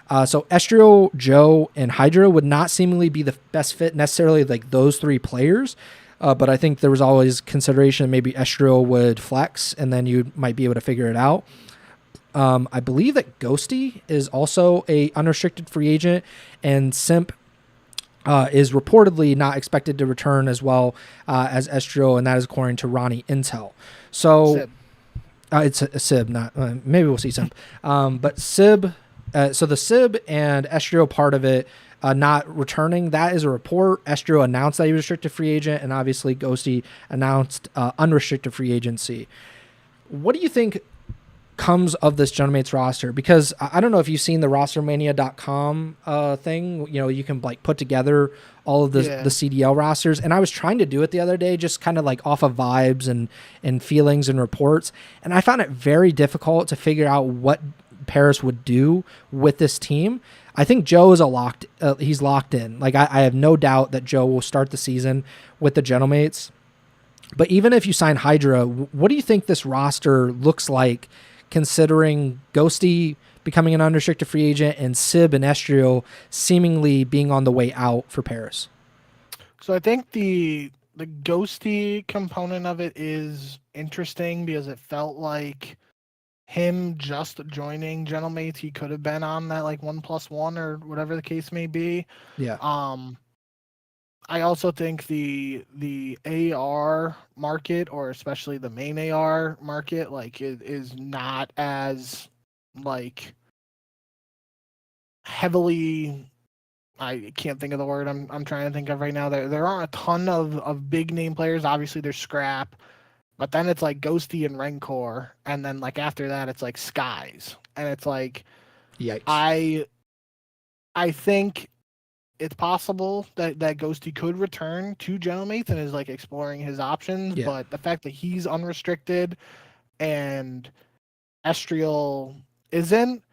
So Estro, Joe, and HyDra would not seemingly be the best fit necessarily, like those 3 players. But I think there was always consideration that maybe Estro would flex, and then you might be able to figure it out. I believe that Ghosty is also a unrestricted free agent, and Simp is reportedly not expected to return as well as Estro, and that is according to Ronnie Intel. So Sib. It's a Sib, not maybe we'll see Simp. But Sib, so the Sib and Estro part of it not returning, that is a report. Estro announced that he was restricted free agent, and obviously Ghosty announced unrestricted free agency. What do you think comes of this Genomates roster? Because I don't know if you've seen the RosterMania.com thing. You can like put together all of the CDL rosters, and I was trying to do it the other day, just kind of like off of vibes and feelings and reports, and I found it very difficult to figure out what Paris would do with this team, I think Joe is he's locked in. Like I have no doubt that Joe will start the season with the Gentlemates. But even if you sign HyDra, what do you think this roster looks like, considering Ghosty becoming an unrestricted free agent and Sib and Estriel seemingly being on the way out for Paris? So I think the Ghosty component of it is interesting because it felt like him just joining Gentlemates, he could have been on that like 1+1 or whatever the case may be. Yeah. I also think the AR market, or especially the main AR market, like is not as like heavily. I can't think of the word I'm trying to think of right now. There aren't a ton of big name players. Obviously, there's Scrap, but then it's like Ghosty and Rancor, and then like after that, it's like Skies, and it's like, yikes. I think it's possible that Ghosty could return to Gentlemates and is like exploring his options, but the fact that he's unrestricted and Estriel isn't,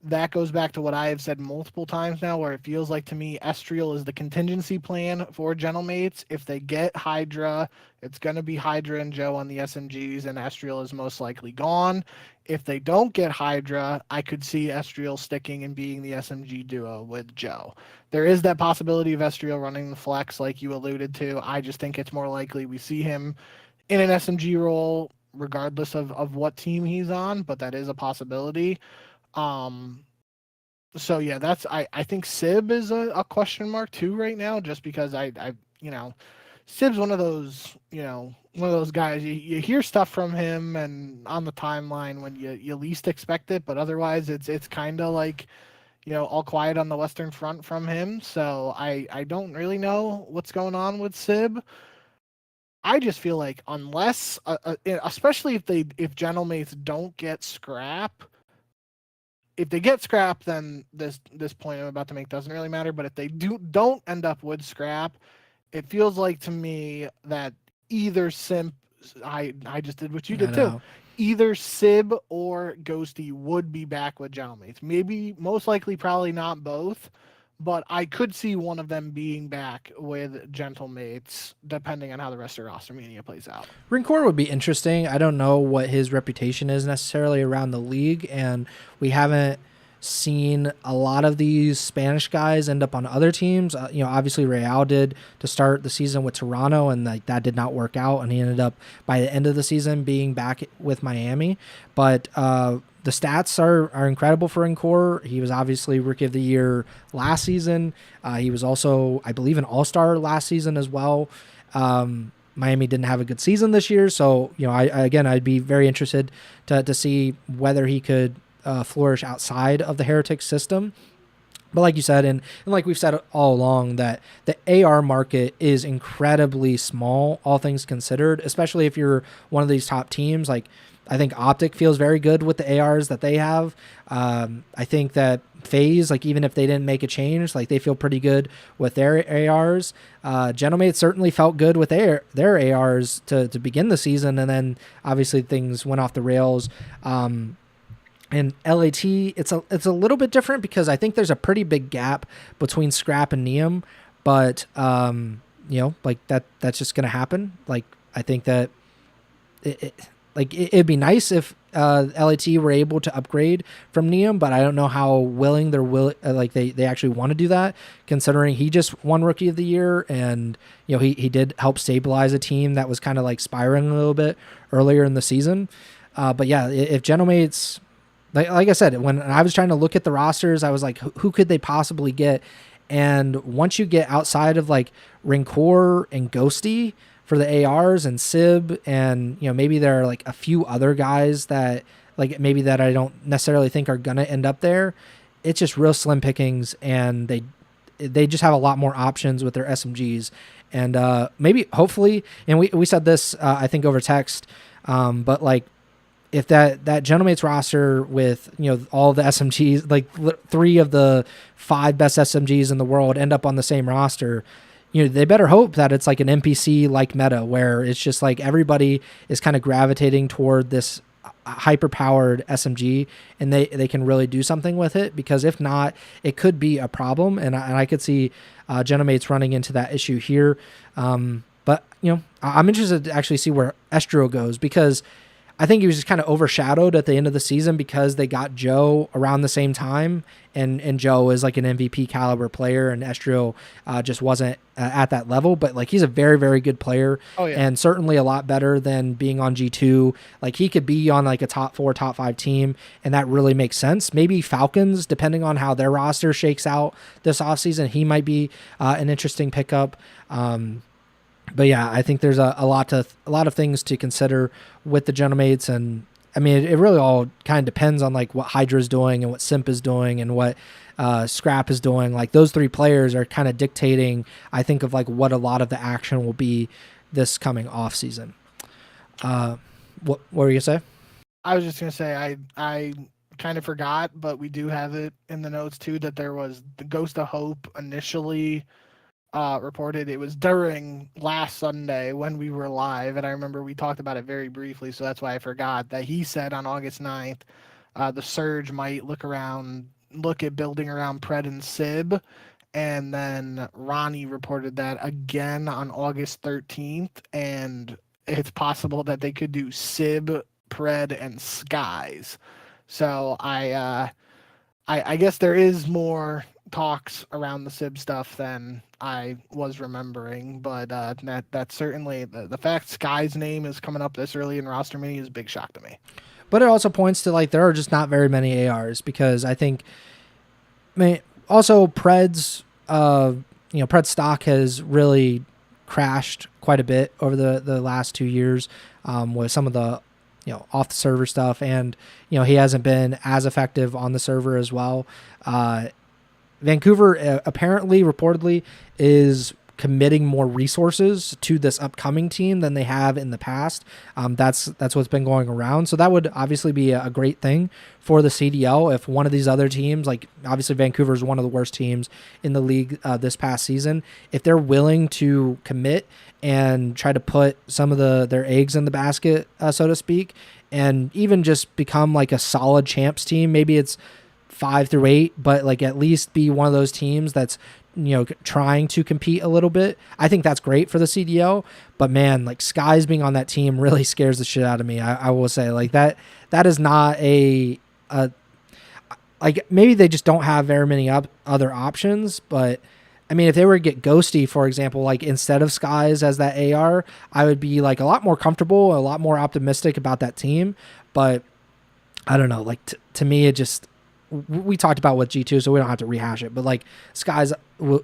that goes back to what I have said multiple times now, where it feels like to me Estriel is the contingency plan for Gentlemates. If they get HyDra, it's going to be HyDra and Joe on the SMGs, and Estriel is most likely gone. If they don't get HyDra, I could see Estriel sticking and being the SMG duo with Joe. There is that possibility of Estriel running the flex like you alluded to. I just think it's more likely we see him in an SMG role regardless of what team he's on, but that is a possibility. So yeah, I think Sib is a question mark too right now, just because I Sib's one of those guys you hear stuff from him and on the timeline when you least expect it, but otherwise it's kind of like all quiet on the Western Front from him. So I don't really know what's going on with Sib. I just feel like unless especially if Gentlemates don't get Scrap. If they get Scrap, then this point I'm about to make doesn't really matter. But if they don't end up with Scrap, it feels like to me that either Simp, I just did what you did too. Either Sib or Ghosty would be back with Gentlemates. Maybe, most likely, probably not both, but I could see one of them being back with Gentlemates, depending on how the rest of RosterMania plays out. Rancor would be interesting. I don't know what his reputation is necessarily around the league, and we haven't seen a lot of these Spanish guys end up on other teams. Obviously Real did to start the season with Toronto, and that did not work out, and he ended up by the end of the season being back with Miami. But the stats are incredible for Rancor. He was obviously Rookie of the Year last season. He was also, I believe, an All-Star last season as well. Miami didn't have a good season this year, so I'd be very interested to see whether he could flourish outside of the Heretic system. But like you said, and like we've said all along, that the AR market is incredibly small, all things considered, especially if you're one of these top teams. Like, I think OpTic feels very good with the ARs that they have. I think that FAZE, like, even if they didn't make a change, like, they feel pretty good with their ARs. Gentlemates certainly felt good with their ARs to begin the season, and then obviously things went off the rails. And LAT, it's a little bit different because I think there's a pretty big gap between Scrap and Neum, but like that's just gonna happen. Like, I think that it'd be nice if LAT were able to upgrade from Neum, but I don't know how willing they actually want to do that, considering he just won Rookie of the Year, and he did help stabilize a team that was kind of like spiraling a little bit earlier in the season. But yeah, if Gentlemates, like I said, when I was trying to look at the rosters, I was like, who could they possibly get? And once you get outside of like Rancor and Ghosty for the ARs and Sib, and maybe there are like a few other guys that that I don't necessarily think are gonna end up there, it's just real slim pickings, and they just have a lot more options with their SMGs. And maybe, hopefully, and we said this I think over text, but like, if that Gentlemates roster with all the SMGs, like 3 of the 5 best SMGs in the world, end up on the same roster, they better hope that it's like an NPC like meta, where it's just like everybody is kind of gravitating toward this hyper powered SMG and they can really do something with it, because if not, it could be a problem. And I could see Genomates running into that issue here. But I'm interested to actually see where Estro goes, because I think he was just kind of overshadowed at the end of the season because they got Joe around the same time, and Joe is like an MVP caliber player, and Estro just wasn't at that level. But like, he's a very, very good player, and certainly a lot better than being on G2. Like, he could be on like a top 4, top 5 team, and that really makes sense. Maybe Falcons, depending on how their roster shakes out this offseason, he might be an interesting pickup. But yeah, I think there's a lot of things to consider with the Genomates, and I mean, it really all kind of depends on like what HyDra is doing and what Simp is doing and what Scrap is doing. Like, those 3 players are kind of dictating, I think, of like what a lot of the action will be this coming off season. What were you gonna say? I was just gonna say I kind of forgot, but we do have it in the notes too, that there was the Ghost of Hope initially reported. It was during last Sunday when we were live, and I remember we talked about it very briefly, so that's why I forgot that he said on August 9th the Surge might look at building around Pred and Sib, and then Ronnie reported that again on August 13th, and it's possible that they could do Sib, Pred, and Skies. So I guess there is more talks around the Sib stuff than I was remembering, but that's certainly the fact Sky's name is coming up this early in RosterMania is a big shock to me. But it also points to like there are just not very many ARs, because I think, I mean, also Pred's Pred stock has really crashed quite a bit over the last 2 years with some of the off the server stuff, and he hasn't been as effective on the server as well. Vancouver apparently, reportedly, is committing more resources to this upcoming team than they have in the past. That's what's been going around. So that would obviously be a great thing for the CDL if one of these other teams, like obviously Vancouver is one of the worst teams in the league this past season, if they're willing to commit and try to put some of their eggs in the basket, so to speak, and even just become like a solid champs team. Maybe it's 5 through 8, but like at least be one of those teams that's trying to compete a little bit. I think that's great for the CDL. But man, like Skies being on that team really scares the shit out of me. I will say, like, that is not a like, maybe they just don't have very many other options. But I mean, if they were to get Ghosty, for example, like instead of Skies as that AR, I would be like a lot more comfortable, a lot more optimistic about that team. But I don't know, like to me, it just, we talked about with G2, so we don't have to rehash it, but like Skies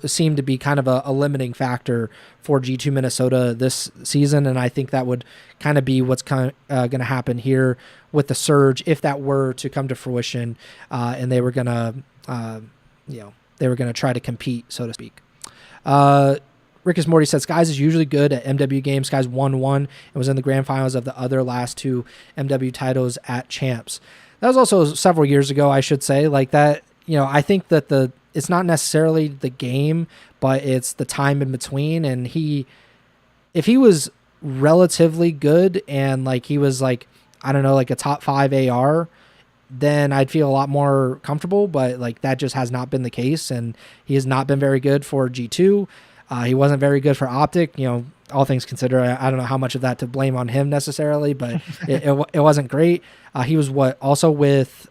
seem to be kind of a limiting factor for G2 Minnesota this season, and I think that would kind of be what's going to happen here with the Surge if that were to come to fruition, and they were going to try to compete, so to speak. Rickus Morty said Skies is usually good at MW games. Skies 1-1 and was in the grand finals of the other last 2 MW titles at Champs. That was also several years ago, I should say. Like that, I think that it's not necessarily the game, but it's the time in between. And if he was relatively good and like he was like, I don't know, like a top 5 AR, then I'd feel a lot more comfortable. But like that just has not been the case, and he has not been very good for G2. He wasn't very good for OpTic. All things considered, I don't know how much of that to blame on him necessarily, but it wasn't great. He was also with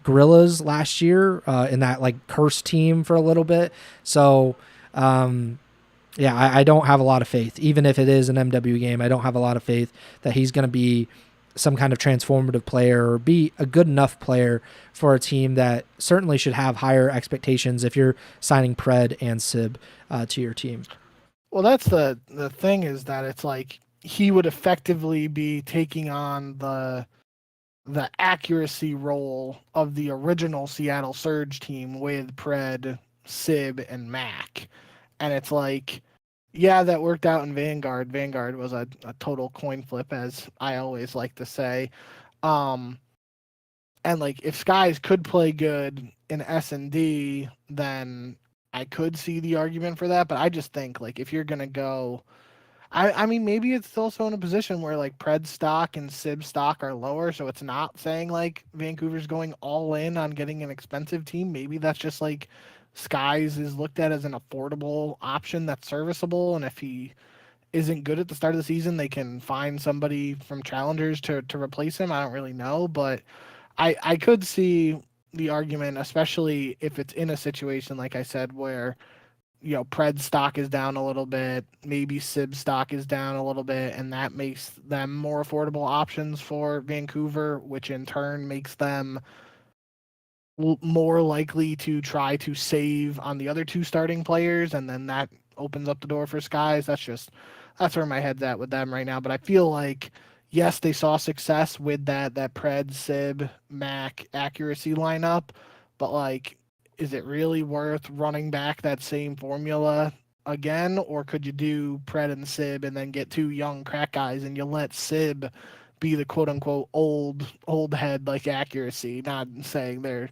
Gorillas last year in that like cursed team for a little bit. So I don't have a lot of faith, even if it is an MW game. I don't have a lot of faith that he's going to be some kind of transformative player or be a good enough player for a team that certainly should have higher expectations if you're signing Pred and Sib to your team. Well, that's the thing, is that it's like he would effectively be taking on the accuracy role of the original Seattle Surge team with Pred, Sib, and Mac. And it's like, yeah, that worked out in Vanguard. Vanguard was a total coin flip, as I always like to say. And like, if Skies could play good in S&D, then I could see the argument for that. But I just think, like, if you're going to go, I mean, maybe it's also in a position where like Pred stock and Sib stock are lower, so it's not saying like Vancouver's going all in on getting an expensive team. Maybe that's just like Skies is looked at as an affordable option that's serviceable, and if he isn't good at the start of the season, they can find somebody from challengers to replace him. I don't really know, but I could see the argument, especially if it's in a situation like I said where Pred stock is down a little bit, maybe Sib stock is down a little bit, and that makes them more affordable options for Vancouver, which in turn makes them more likely to try to save on the other two starting players, and then that opens up the door for Skies. That's where my head's at with them right now. But I feel like yes, they saw success with that Pred Sib Mac accuracy lineup, but like, is it really worth running back that same formula again, or could you do Pred and Sib and then get two young crack guys and you let Sib be the quote unquote old head like accuracy? Not saying they're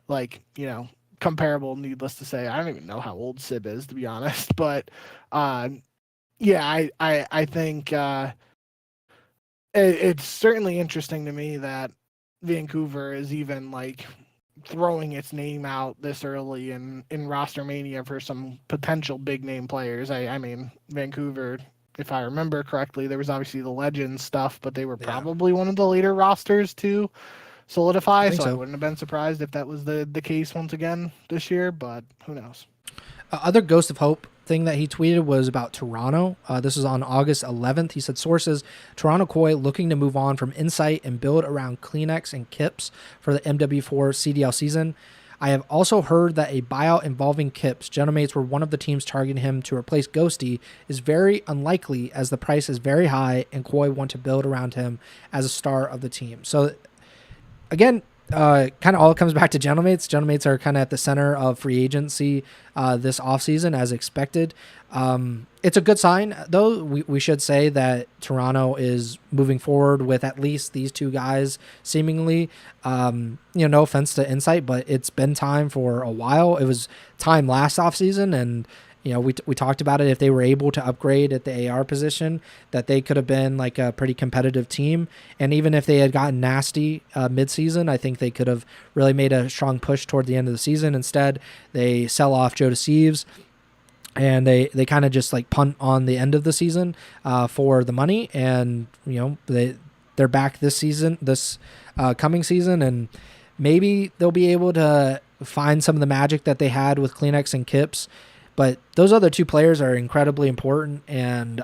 like comparable, needless to say. I don't even know how old Sib is, to be honest, but uh yeah, I think it's certainly interesting to me that Vancouver is even like throwing its name out this early in RosterMania for some potential big name players. I mean, Vancouver, if I remember correctly, there was obviously the Legends stuff, but they were Yeah, probably one of the later rosters to I solidify. think So I so. wouldn't have been surprised if that was the case once again this year, but who knows? Other Ghost of Hope thing that he tweeted was about Toronto. This was on August 11th. He said, sources, Toronto Koi looking to move on from Insight and build around Kleenex and Kips for the MW4 CDL season. I have also heard that a buyout involving Kips, Genomates were one of the teams targeting him to replace Ghosty, is very unlikely as the price is very high and Koi want to build around him as a star of the team. So again, kind of all comes back to Gentlemates. Gentlemates are kind of at the center of free agency this offseason as expected. It's a good sign, though. We should say that Toronto is moving forward with at least these two guys, seemingly. No offense to Insight, but it's been time for a while. It was time last offseason, and we talked about it. If they were able to upgrade at the AR position, that they could have been like a pretty competitive team. And even if they had gotten nasty midseason, I think they could have really made a strong push toward the end of the season. Instead, they sell off Joe Deceives, and they kind of just like punt on the end of the season for the money. And they're back this season, this coming season, and maybe they'll be able to find some of the magic that they had with Kleenex and Kips. But those other two players are incredibly important, and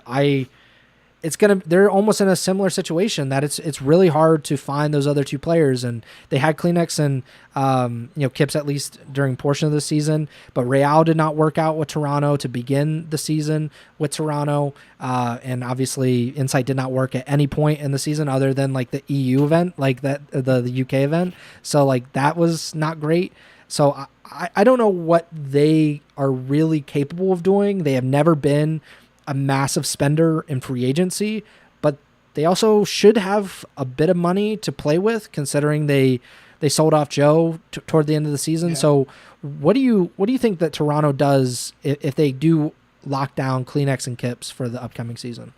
they're almost in a similar situation that it's really hard to find those other two players. And they had Kleenex and Kips at least during portion of the season, but Real did not work out with Toronto to begin the season with Toronto, and obviously Insight did not work at any point in the season other than like the EU event, like that the UK event. So like that was not great. So I don't know what they are really capable of doing. They have never been a massive spender in free agency, but they also should have a bit of money to play with, considering they sold off Joe toward the end of the season. Yeah. So what do you think that Toronto does if they do lock down Kleenex and Kips for the upcoming season?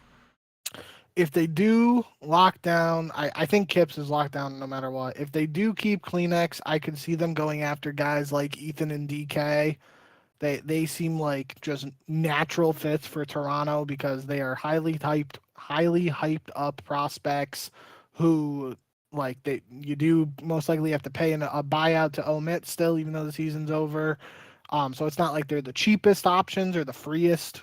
If they do lock down, I think Kips is locked down no matter what. If they do keep Kleenex, I could see them going after guys like Ethan and DK. They seem like just natural fits for Toronto because they are highly hyped up prospects who you do most likely have to pay a buyout to omit still, even though the season's over. So it's not like they're the cheapest options or the freest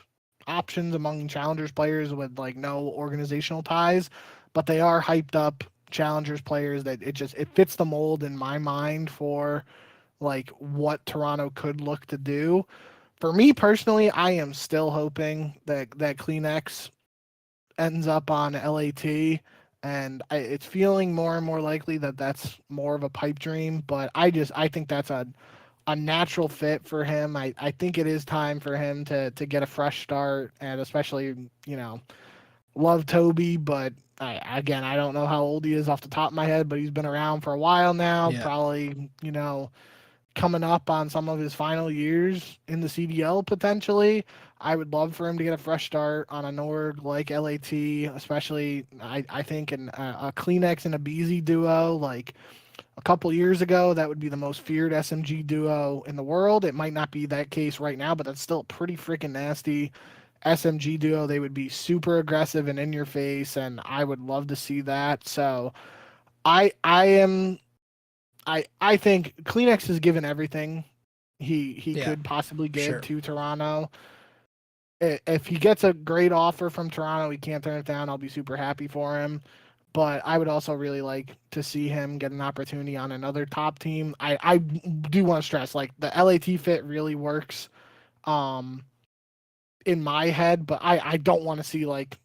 options among challengers players with like no organizational ties, but they are hyped up challengers players that it fits the mold in my mind for like what Toronto could look to do. For me personally, I am still hoping that Kleenex ends up on LAT, and it's feeling more and more likely that that's more of a pipe dream. But I think that's a natural fit for him. I think it is time for him to get a fresh start, and especially love Toby, but I don't know how old he is off the top of my head, but he's been around for a while now. Yeah. Probably coming up on some of his final years in the CDL potentially. I would love for him to get a fresh start on an org like LAT, especially I think in a Kleenex and a BZ duo. Like a couple years ago, that would be the most feared SMG duo in the world. It might not be that case right now, but that's still pretty freaking nasty SMG duo. They would be super aggressive and in your face, and I would love to see that. So I think Kleenex has given everything he Yeah, could possibly give sure. to Toronto. If he gets a great offer from Toronto, he can't turn it down. I'll be super happy for him. But I would also really like to see him get an opportunity on another top team. I do want to stress, like, the LAT fit really works um in my head, but I don't want to see like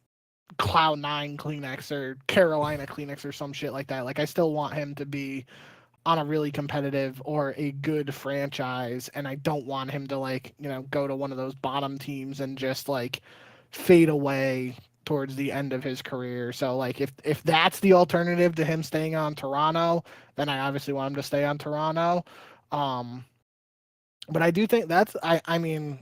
Cloud9 Kleenex or Carolina Kleenex or some shit like that. Like, I still want him to be on a really competitive or a good franchise, and I don't want him to, like, go to one of those bottom teams and just like fade away towards the end of his career. So like, if that's the alternative to him staying on Toronto, then I obviously want him to stay on Toronto. Um but I do think that's I mean,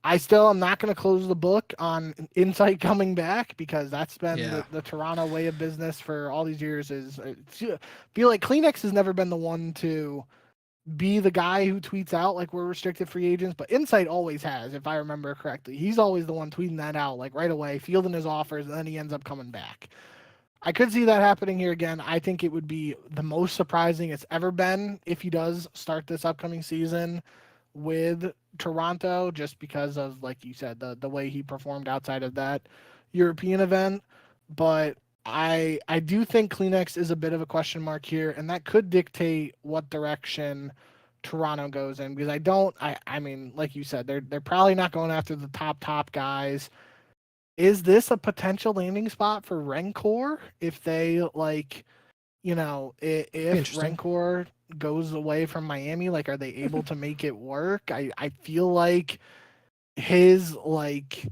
I still am not going to close the book on Insight coming back, because that's been Yeah. the Toronto way of business for all these years. Feel like Kleenex has never been the one to be the guy who tweets out like we're restricted free agents, but Insight always has, if I remember correctly. He's always the one tweeting that out like right away, fielding his offers, and then he ends up coming back. I could see that happening here again. I think it would be the most surprising it's ever been if he does start this upcoming season with Toronto, just because of, like you said, the way he performed outside of that European event. But I do think Kleenex is a bit of a question mark here, and that could dictate what direction Toronto goes in, because I mean, like you said, they're probably not going after the top guys. Is this a potential landing spot for Rencor if they, like, Be if interesting. Rencor goes away from Miami, like, are they able to make it work? I feel like his, like,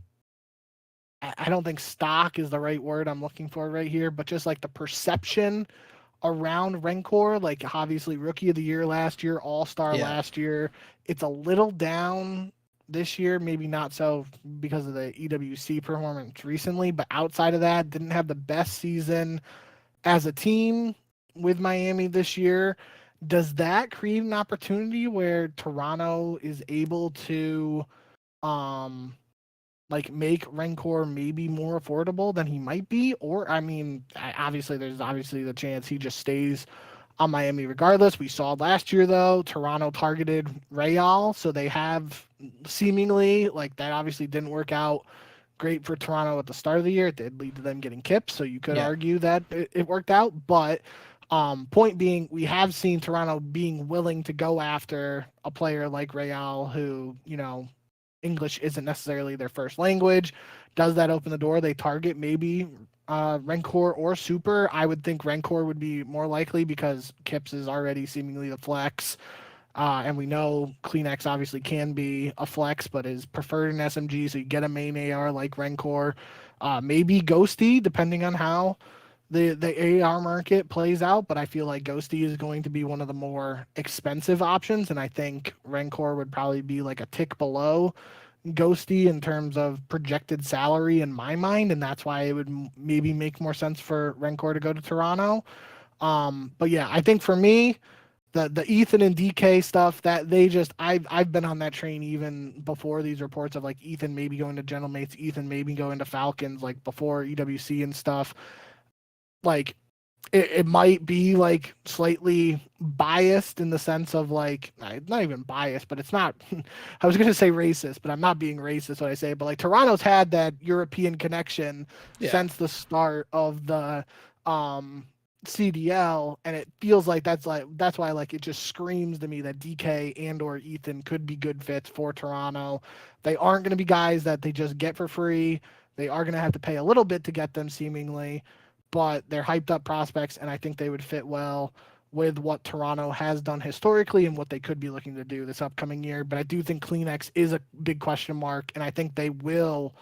I don't think stock is the right word I'm looking for right here, but just like the perception around Rencor, like, obviously rookie of the year last year, all-star Yeah. last year, it's a little down this year, maybe not so because of the EWC performance recently, but outside of that, didn't have the best season as a team with Miami this year. Does that create an opportunity where Toronto is able to um like make Rencor maybe more affordable than he might be? Or, I mean, obviously there's obviously the chance he just stays on Miami regardless. We saw last year though, Toronto targeted Real, so they have seemingly, like, that obviously didn't work out great for Toronto at the start of the year. It did lead to them getting kipped, so you could Yeah. argue that it worked out. But point being, we have seen Toronto being willing to go after a player like Real, who, English isn't necessarily their first language. Does that open the door? They target maybe Rencor or Super. I would think Rencor would be more likely because Kips is already seemingly the flex. And we know Kleenex obviously can be a flex, but is preferred in SMG, so you get a main AR like Rencor. Maybe Ghosty, depending on how the AR market plays out, but I feel like Ghosty is going to be one of the more expensive options, and I think Rencor would probably be like a tick below Ghosty in terms of projected salary in my mind, and that's why it would maybe make more sense for Rencor to go to Toronto. But yeah, I think for me, the Ethan and DK stuff, that they just, I've been on that train even before these reports of like Ethan maybe going to Gentlemates, Ethan maybe going to Falcons, like before EWC and stuff. Like, it might be like slightly biased in the sense of, like, not even biased, but it's not. I was gonna say racist, but I'm not being racist when I say it, but like, Toronto's had that European connection Yeah. since the start of the CDL, and it feels like that's why, like, it just screams to me that DK and or Ethan could be good fits for Toronto. They aren't going to be guys that they just get for free. They are going to have to pay a little bit to get them seemingly, but they're hyped up prospects, and I think they would fit well with what Toronto has done historically and what they could be looking to do this upcoming year. But I do think Kleenex is a big question mark, and I think they will.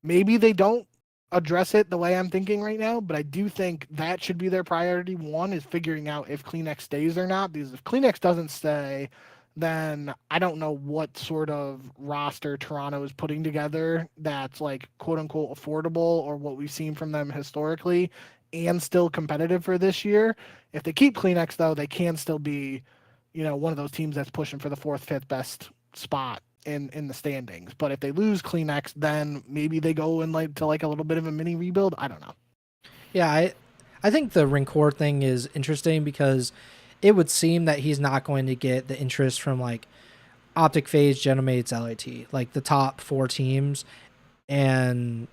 Maybe they don't address it the way I'm thinking right now, but I do think that should be their priority. One is figuring out if Kleenex stays or not, because if Kleenex doesn't stay, then I don't know what sort of roster Toronto is putting together that's like quote unquote affordable or what we've seen from them historically and still competitive for this year. If they keep Kleenex though, they can still be, one of those teams that's pushing for the fourth, fifth best spot in the standings. But if they lose Kleenex, then maybe they go in like to like a little bit of a mini rebuild. I don't know. Yeah, I think the Rincor thing is interesting because it would seem that he's not going to get the interest from like OpTic, FAZE, Genomates, LAT, like the top 4 teams. And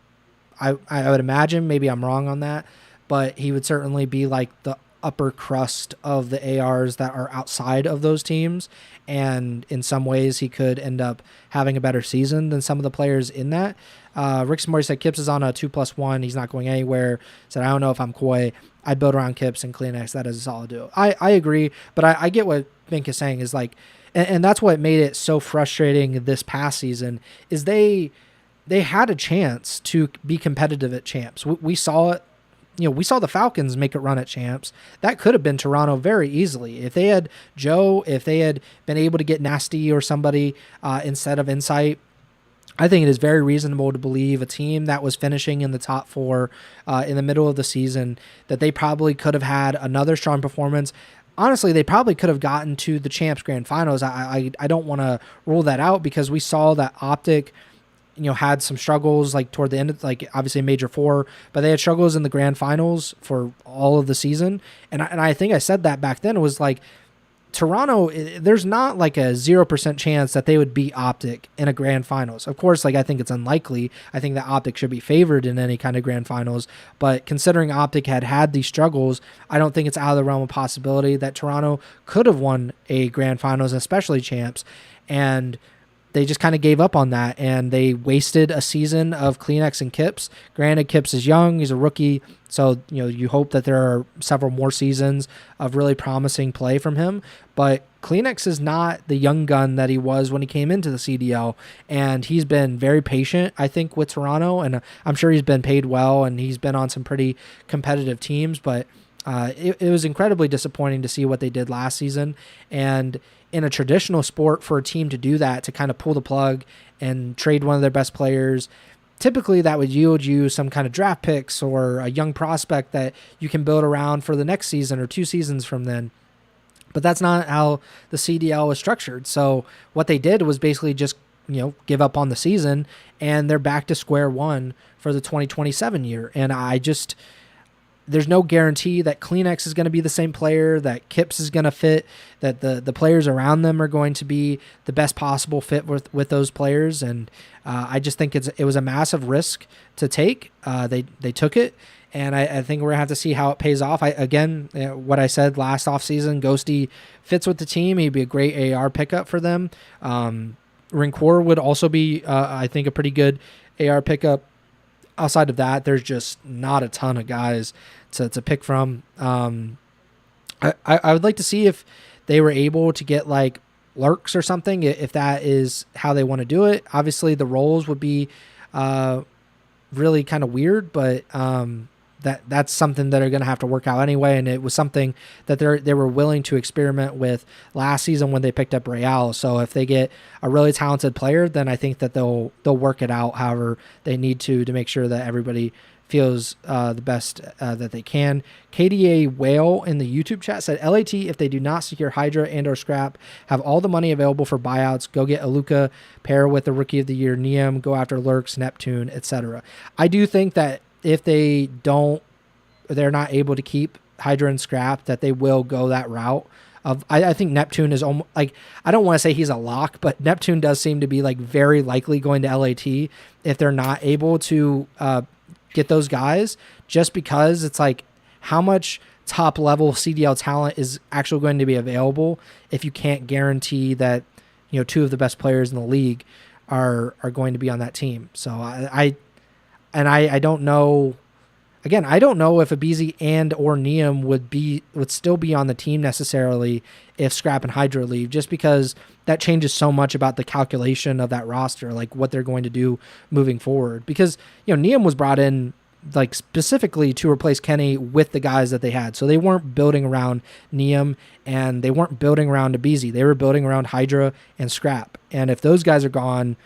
I would imagine, maybe I'm wrong on that, but he would certainly be like the upper crust of the ARs that are outside of those teams. And in some ways, he could end up having a better season than some of the players in that. Rick Samori said Kips is on a 2+1. He's not going anywhere. Said, I don't know if I'm coy. I'd build around Kips and Kleenex. That is a solid duo. I agree, but I get what Bink is saying is like, and that's what made it so frustrating this past season is they had a chance to be competitive at champs. We saw it. We saw the Falcons make a run at champs. That could have been Toronto very easily. If they had Joe, if they had been able to get Nasty or somebody instead of Insight, I think it is very reasonable to believe a team that was finishing in the top 4 in the middle of the season, that they probably could have had another strong performance. Honestly, they probably could have gotten to the champs grand finals. I don't want to rule that out because we saw that OpTic had some struggles like toward the end of like obviously Major 4, but they had struggles in the grand finals for all of the season. And I think I said that back then. It was like Toronto, there's not like a 0% chance that they would beat OpTic in a grand finals. Of course, like I think it's unlikely. I think that OpTic should be favored in any kind of grand finals, but considering OpTic had these struggles, I don't think it's out of the realm of possibility that Toronto could have won a grand finals, especially champs. And they just kind of gave up on that, and they wasted a season of Kleenex and Kips. Granted, Kips is young. He's a rookie, so you hope that there are several more seasons of really promising play from him. But Kleenex is not the young gun that he was when he came into the CDL, and he's been very patient, I think, with Toronto, and I'm sure he's been paid well, and he's been on some pretty competitive teams, but it was incredibly disappointing to see what they did last season. And in a traditional sport, for a team to do that, to kind of pull the plug and trade one of their best players, typically that would yield you some kind of draft picks or a young prospect that you can build around for the next season or 2 seasons from then. But that's not how the CDL was structured. So what they did was basically just give up on the season, and they're back to square one for the 2027 year. And there's no guarantee that Kleenex is going to be the same player, that Kips is going to fit, that the players around them are going to be the best possible fit with those players. And I just think it was a massive risk to take. They took it, and I think we're going to have to see how it pays off. What I said last offseason, Ghosty fits with the team. He'd be a great AR pickup for them. Rincor would also be, I think, a pretty good AR pickup. Outside of that, there's just not a ton of guys to pick from. I would like to see if they were able to get like lurks or something, if that is how they want to do it. Obviously, the roles would be really kind of weird, but that's something that are going to have to work out anyway. And it was something that they were willing to experiment with last season when they picked up Real. So if they get a really talented player, then I think that they'll work it out however they need to make sure that everybody feels the best that they can. KDA Whale in the YouTube chat said, LAT, if they do not secure HyDra and or Scrap, have all the money available for buyouts, go get Aluka, pair with the Rookie of the Year, Neum, go after Lurks, Neptune, etc. I do think that if they're not able to keep HyDra and Scrap, that they will go that route. I think Neptune is almost like, I don't want to say he's a lock, but Neptune does seem to be like very likely going to LAT if they're not able to get those guys, just because it's like how much top level CDL talent is actually going to be available if you can't guarantee that 2 of the best players in the league are going to be on that team. So I don't know. Again, I don't know if Abizi and or Neum would still be on the team necessarily if Scrap and HyDra leave, just because that changes so much about the calculation of that roster, like what they're going to do moving forward. Because Neum was brought in like specifically to replace Kenny with the guys that they had. So they weren't building around Neum and they weren't building around Abizi. They were building around HyDra and Scrap. And if those guys are gone,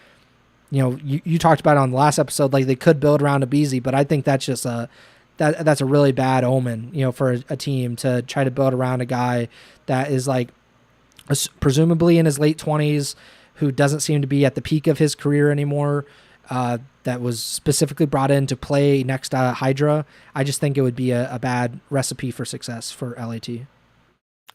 you talked about it on the last episode, like they could build around Abizi, but I think that's just that's a really bad omen, for a team to try to build around a guy that is like presumably in his late 20s, who doesn't seem to be at the peak of his career anymore. That was specifically brought in to play next to HyDra. I just think it would be a bad recipe for success for LAT.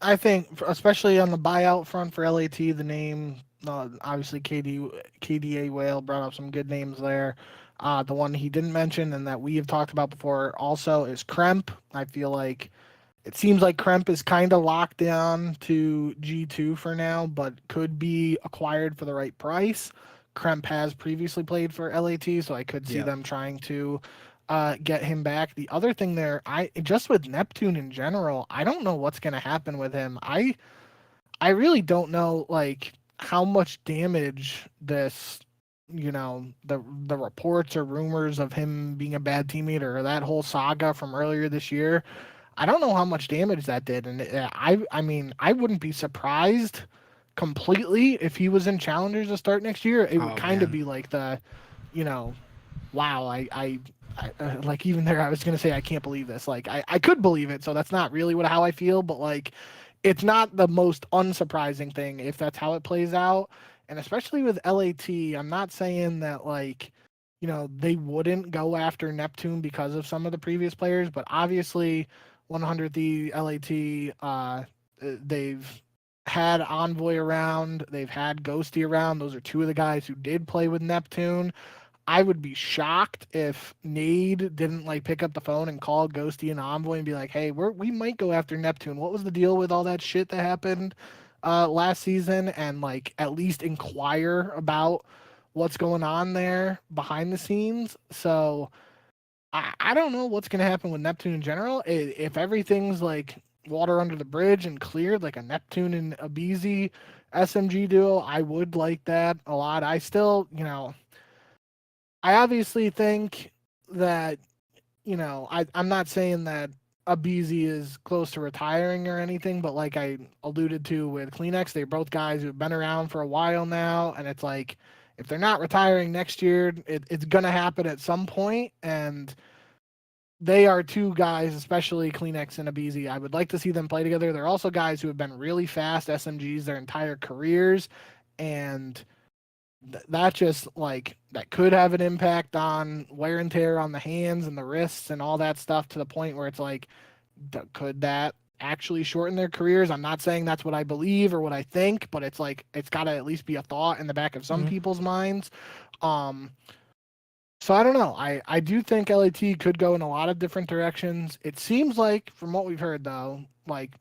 I think, especially on the buyout front for LAT, the name, obviously KDA Whale brought up some good names there. The one he didn't mention and that we have talked about before also is Kremp. I feel like it seems like Kremp is kind of locked down to G2 for now, but could be acquired for the right price. Kremp has previously played for LAT, so I could see them trying to get him back. The other thing there, just with Neptune in general, I don't know what's going to happen with him. I really don't know like how much damage this, the reports or rumors of him being a bad teammate or that whole saga from earlier this year. I don't know how much damage that did, and I mean I wouldn't be surprised completely if he was in Challengers to start next year. It would kind of be like the, wow, I like even there I was gonna say I can't believe this. Like I could believe it, so that's not really how I feel, but like it's not the most unsurprising thing if that's how it plays out. And especially with LAT, I'm not saying that like, they wouldn't go after Neptune because of some of the previous players, but obviously 100th LAT, they've had Envoy around, they've had Ghosty around. Those are two of the guys who did play with Neptune. I would be shocked if Nade didn't like pick up the phone and call Ghosty and Envoy and be like, hey, we might go after Neptune. What was the deal with all that shit that happened last season? And like at least inquire about what's going on there behind the scenes. So I don't know what's going to happen with Neptune in general. If everything's like water under the bridge and cleared, like a Neptune and Abizi SMG duo, I would like that a lot. I still, I obviously think that, I'm not saying that Abizi is close to retiring or anything, but like I alluded to with Kleenex, they're both guys who've been around for a while now, and it's like, if they're not retiring next year, it's going to happen at some point, and they are two guys, especially Kleenex and Abizi. I would like to see them play together. They're also guys who have been really fast SMGs their entire careers, and that just like that could have an impact on wear and tear on the hands and the wrists and all that stuff to the point where it's like, could that actually shorten their careers? I'm not saying that's what I believe or what I think, but it's like it's got to at least be a thought in the back of some people's minds. So I don't know. I do think LAT could go in a lot of different directions. It seems like from what we've heard though, like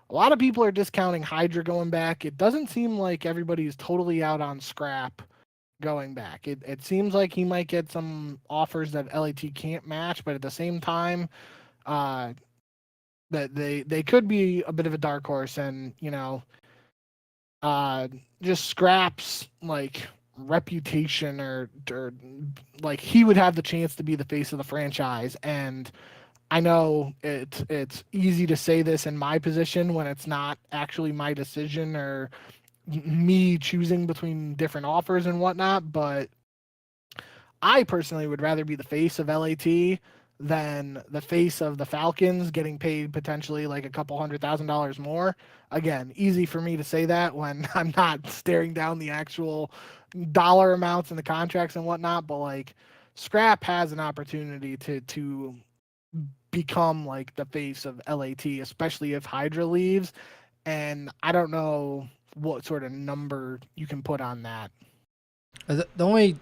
a lot of people are discounting HyDra going back. It doesn't seem like everybody's totally out on Scrap going back. It seems like he might get some offers that LAT can't match, but at the same time, that they could be a bit of a dark horse, and just Scrap's like reputation or like he would have the chance to be the face of the franchise. And I know it's easy to say this in my position when it's not actually my decision or me choosing between different offers and whatnot, but I personally would rather be the face of LAT than the face of the Falcons getting paid potentially like a couple $100,000 more. Again, easy for me to say that when I'm not staring down the actual dollar amounts and the contracts and whatnot, but like Scrap has an opportunity to become like the face of LAT, especially if HyDra leaves, and I don't know what sort of number you can put on that. The only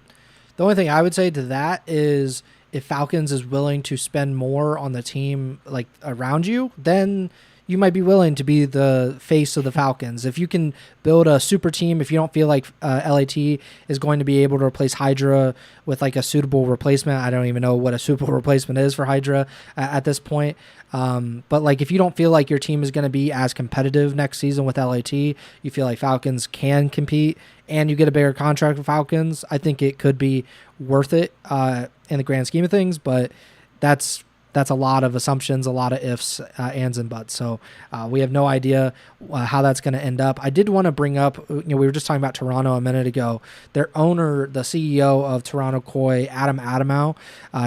thing I would say to that is if Falcons is willing to spend more on the team like around you, then you might be willing to be the face of the Falcons. If you can build a super team, if you don't feel like LAT is going to be able to replace HyDra with like a suitable replacement, I don't even know what a suitable replacement is for HyDra at this point. But like if you don't feel like your team is going to be as competitive next season with LAT, you feel like Falcons can compete and you get a bigger contract with Falcons, I think it could be worth it in the grand scheme of things. But that's a lot of assumptions, a lot of ifs, ands, and buts. So we have no idea how that's going to end up. I did want to bring up, we were just talking about Toronto a minute ago. Their owner, the CEO of Toronto Koi, Adam Adamou,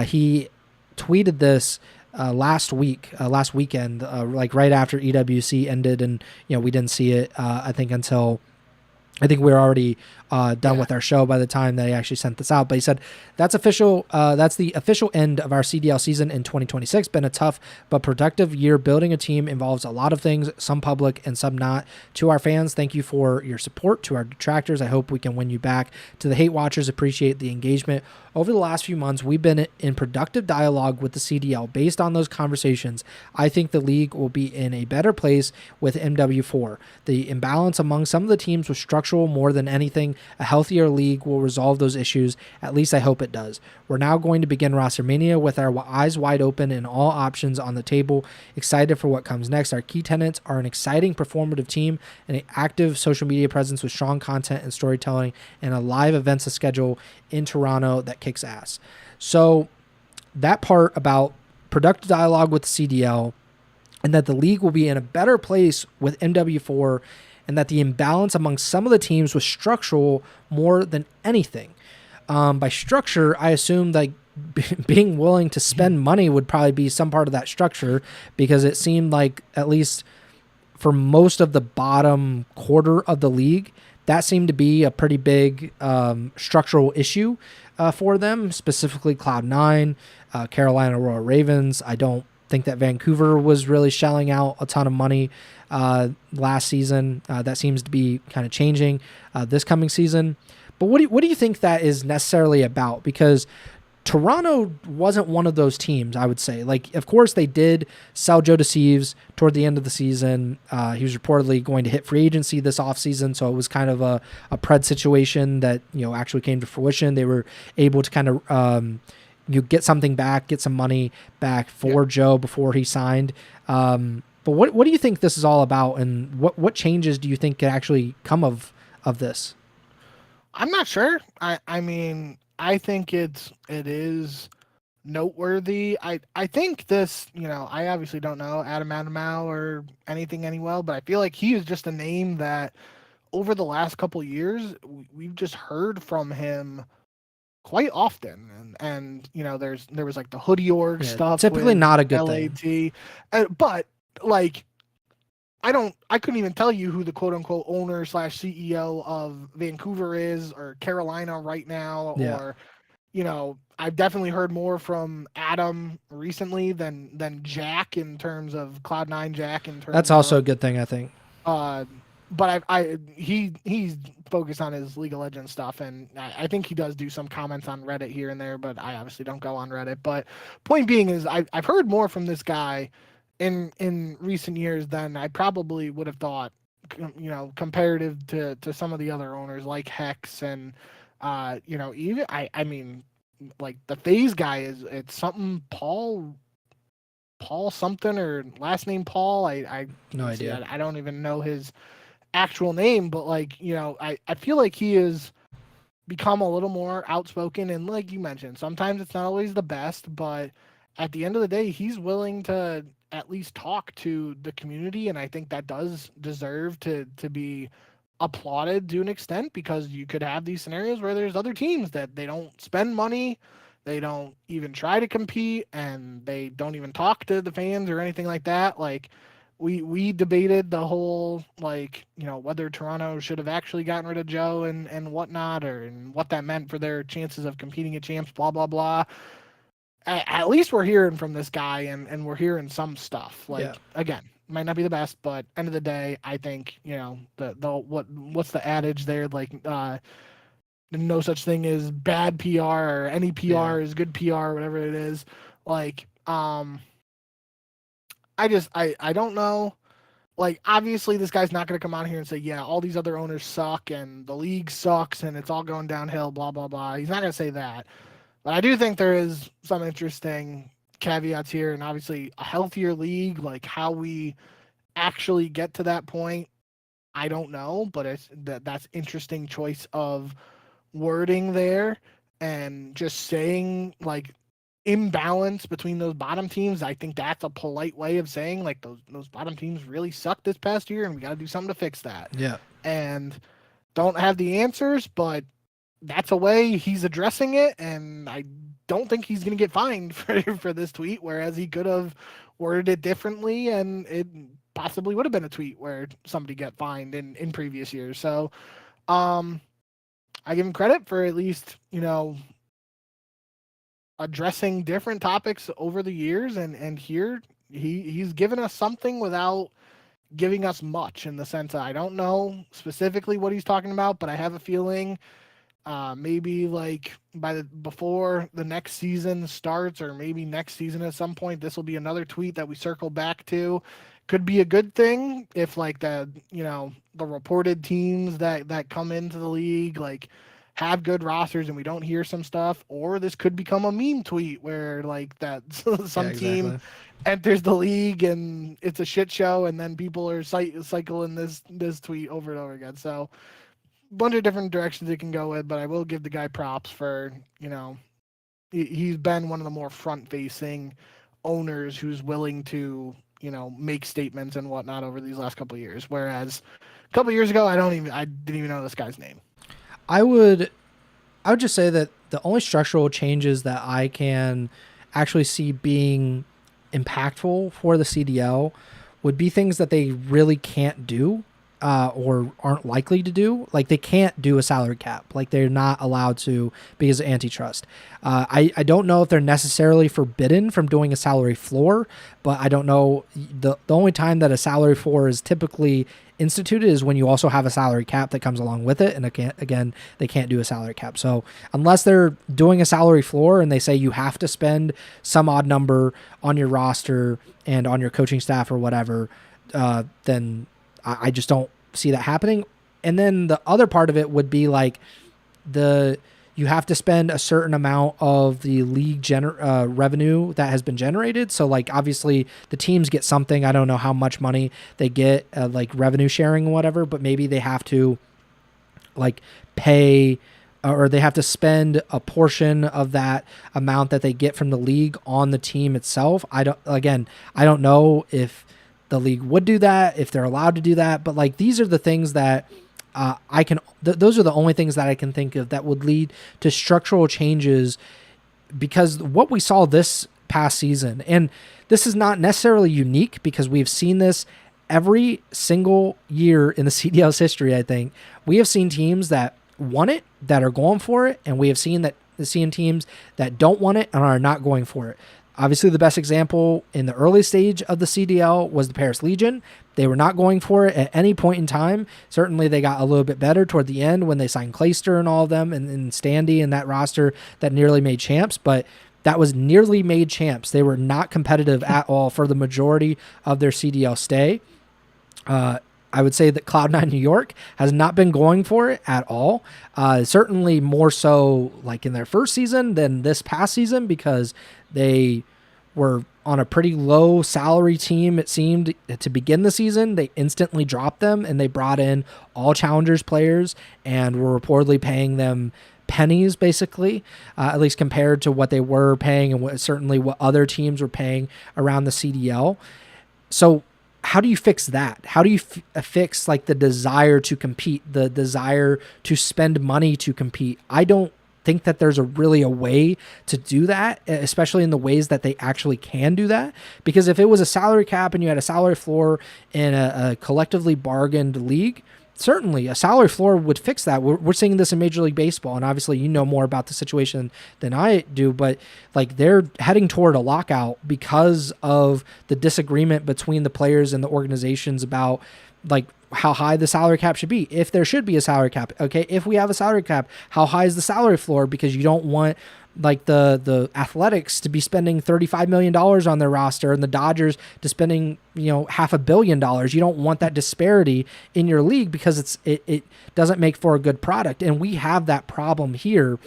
he tweeted this last weekend, like right after EWC ended, and we didn't see it. I think we were already done with our show by the time they actually sent this out. But he said, that's official. That's the official end of our CDL season in 2026. Been a tough but productive year. Building a team involves a lot of things, some public and some not. To our fans, thank you for your support. To our detractors, I hope we can win you back. To the hate watchers, appreciate the engagement. Over the last few months, we've been in productive dialogue with the CDL. Based on those conversations, I think the league will be in a better place with MW4. The imbalance among some of the teams was structural more than anything. A healthier league will resolve those issues. At least I hope it does. We're now going to begin RosterMania with our eyes wide open and all options on the table. Excited for what comes next. Our key tenets are an exciting performative team, and an active social media presence with strong content and storytelling, and a live events schedule in Toronto that kicks ass. So that part about productive dialogue with the CDL, and that the league will be in a better place with MW4, and that the imbalance among some of the teams was structural more than anything. By structure, I assume like being willing to spend money would probably be some part of that structure, because it seemed like, at least for most of the bottom quarter of the league, that seemed to be a pretty big structural issue for them, specifically Cloud9, Carolina Royal Ravens. I don't think that Vancouver was really shelling out a ton of money last season. That seems to be kind of changing this coming season. But what do you think that is necessarily about? Because Toronto wasn't one of those teams, I would say. Like, of course, they did sell Joe DeCeves toward the end of the season. He was reportedly going to hit free agency this offseason, so it was kind of a pred situation that actually came to fruition. They were able to kind of get something back, get some money back for Joe before he signed. But what do you think this is all about, and what changes do you think could actually come of this? I'm not sure. I mean, I think it is noteworthy. I think this, I obviously don't know Adam Adamau or anything well, but I feel like he is just a name that over the last couple of years we've just heard from him quite often, and there was like the hoodie org stuff, typically not a good LAT, thing. But like I couldn't even tell you who the quote unquote owner / CEO of Vancouver is, or Carolina right now, or I've definitely heard more from Adam recently than Jack in terms of Cloud9 Jack in terms. That's also a good thing, I think. But he's focused on his League of Legends stuff, and I think he does do some comments on Reddit here and there, but I obviously don't go on Reddit. But point being is I've heard more from this guy in recent years than I probably would have thought, comparative to some of the other owners like Hex and even I mean, like the FAZE guy it's something Paul something, or last name Paul. I no idea. I don't even know his actual name, but like I feel like he has become a little more outspoken, and like you mentioned, sometimes it's not always the best, but at the end of the day, he's willing to at least talk to the community, and I think that does deserve to be applauded to an extent, because you could have these scenarios where there's other teams that they don't spend money, they don't even try to compete, and they don't even talk to the fans or anything like that. Like we debated the whole, like, whether Toronto should have actually gotten rid of Joe and whatnot, and what that meant for their chances of competing at champs, blah blah blah. At least we're hearing from this guy, and we're hearing some stuff. Like, again, might not be the best, but end of the day, I think what's the adage there? Like, no such thing as bad PR, or any PR is good PR, whatever it is. Like, I don't know. Like, obviously, this guy's not going to come out here and say, yeah, all these other owners suck and the league sucks and it's all going downhill, blah blah blah. He's not going to say that. But I do think there is some interesting caveats here, and obviously a healthier league, like how we actually get to that point, I don't know, but that's interesting choice of wording there, and just saying, like, imbalance between those bottom teams. I think that's a polite way of saying like those bottom teams really sucked this past year, and we got to do something to fix that. Yeah. And don't have the answers, but that's a way he's addressing it, and I don't think he's going to get fined for this tweet, whereas he could have worded it differently, and it possibly would have been a tweet where somebody got fined in previous years. So I give him credit for at least, addressing different topics over the years, and here he's given us something without giving us much, in the sense that I don't know specifically what he's talking about, but I have a feeling maybe like before the next season starts, or maybe next season at some point, this will be another tweet that we circle back to. Could be a good thing if like the reported teams that come into the league like have good rosters and we don't hear some stuff, or this could become a meme tweet where like that some team enters the league and it's a shit show, and then people are cycling this tweet over and over again. So a bunch of different directions it can go with, but I will give the guy props for, he's been one of the more front-facing owners who's willing to, make statements and whatnot over these last couple of years. Whereas a couple of years ago, I didn't even know this guy's name. I would just say that the only structural changes that I can actually see being impactful for the CDL would be things that they really can't do or aren't likely to do. Like they can't do a salary cap. Like they're not allowed to because of antitrust. I don't know if they're necessarily forbidden from doing a salary floor, but I don't know. The only time that a salary floor is typically instituted is when you also have a salary cap that comes along with it. And again, they can't do a salary cap. So unless they're doing a salary floor and they say you have to spend some odd number on your roster and on your coaching staff or whatever, then I just don't see that happening. And then the other part of it would be like you have to spend a certain amount of the league revenue that has been generated. So like obviously the teams get something. I don't know how much money they get, like revenue sharing or whatever, but maybe they have to like pay or they have to spend a portion of that amount that they get from the league on the team itself. I don't know if the league would do that, if they're allowed to do that, but like these are the things that those are the only things that I can think of that would lead to structural changes, because what we saw this past season, and this is not necessarily unique because we've seen this every single year in the CDL's history. I think we have seen teams that want it, that are going for it, and we have seen teams that don't want it and are not going for it. Obviously, the best example in the early stage of the CDL was the Paris Legion. They were not going for it at any point in time. Certainly, they got a little bit better toward the end when they signed Clayster and all of them, and Standy and that roster that nearly made champs. But that was nearly made champs. They were not competitive at all for the majority of their CDL stay. I would say that Cloud9 New York has not been going for it at all. Certainly more so like in their first season than this past season, because they were on a pretty low salary team, it seemed, to begin the season. They instantly dropped them and they brought in all challengers players and were reportedly paying them pennies, basically, at least compared to what they were paying and certainly what other teams were paying around the CDL. So how do you fix that? How do you fix like the desire to compete, the desire to spend money to compete? I don't think that there's really a way to do that, especially in the ways that they actually can do that. Because if it was a salary cap and you had a salary floor in a collectively bargained league, certainly a salary floor would fix that. We're seeing this in Major League Baseball, and obviously you know more about the situation than I do, but like they're heading toward a lockout because of the disagreement between the players and the organizations about like how high the salary cap should be. If there should be a salary cap, okay, if we have a salary cap, how high is the salary floor? Because you don't want like the Athletics to be spending $35 million on their roster and the Dodgers to spending, $500 million. You don't want that disparity in your league because it doesn't make for a good product. And we have that problem here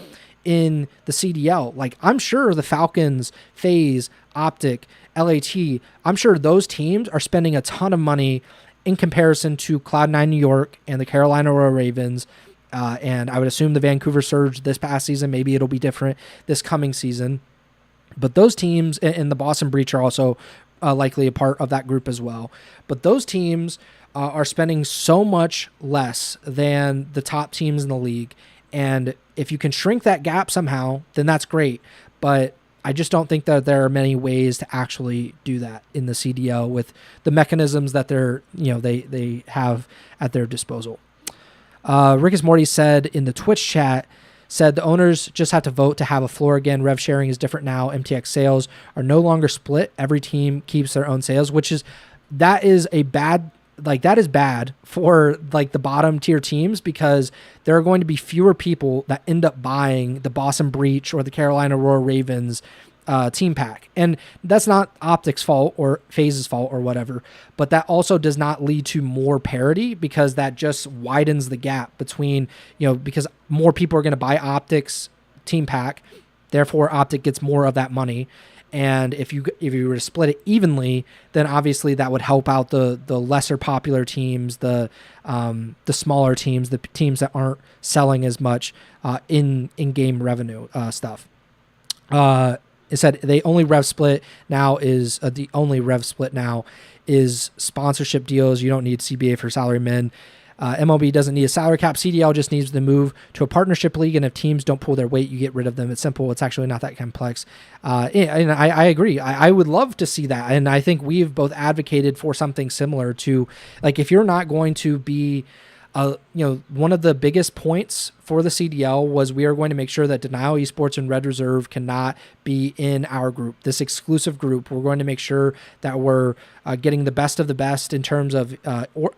in the CDL. Like I'm sure the Falcons, FAZE, OpTic, LAT, I'm sure those teams are spending a ton of money in comparison to Cloud9 New York and the Carolina Ravens. And I would assume the Vancouver Surge this past season, maybe it'll be different this coming season. But those teams and the Boston Breach are also likely a part of that group as well. But those teams are spending so much less than the top teams in the league. And if you can shrink that gap somehow, then that's great. But I just don't think that there are many ways to actually do that in the CDL with the mechanisms that they have at their disposal. Rickus Morty said in the Twitch chat, said the owners just have to vote to have a floor again. Rev sharing is different now. MTX sales are no longer split. Every team keeps their own sales, that is bad for like the bottom tier teams, because there are going to be fewer people that end up buying the Boston Breach or the Carolina Royal Ravens team pack. And that's not OpTic's fault or FAZE's fault or whatever, but that also does not lead to more parity, because that just widens the gap between, because more people are going to buy OpTic's team pack, therefore OpTic gets more of that money. And if you were to split it evenly, then obviously that would help out the lesser popular teams, the smaller teams, the teams that aren't selling as much in-game revenue stuff. It said the only rev split now is sponsorship deals. You don't need CBA for salary men. MLB doesn't need a salary cap. CDL just needs to move to a partnership league, and if teams don't pull their weight, you get rid of them. It's simple. It's actually not that complex. And I agree. I would love to see that, and I think we've both advocated for something similar to, like, if you're not going to be one of the biggest points for the CDL was we are going to make sure that Denial Esports and Red Reserve cannot be in our group, this exclusive group. We're going to make sure that we're getting the best of the best in terms of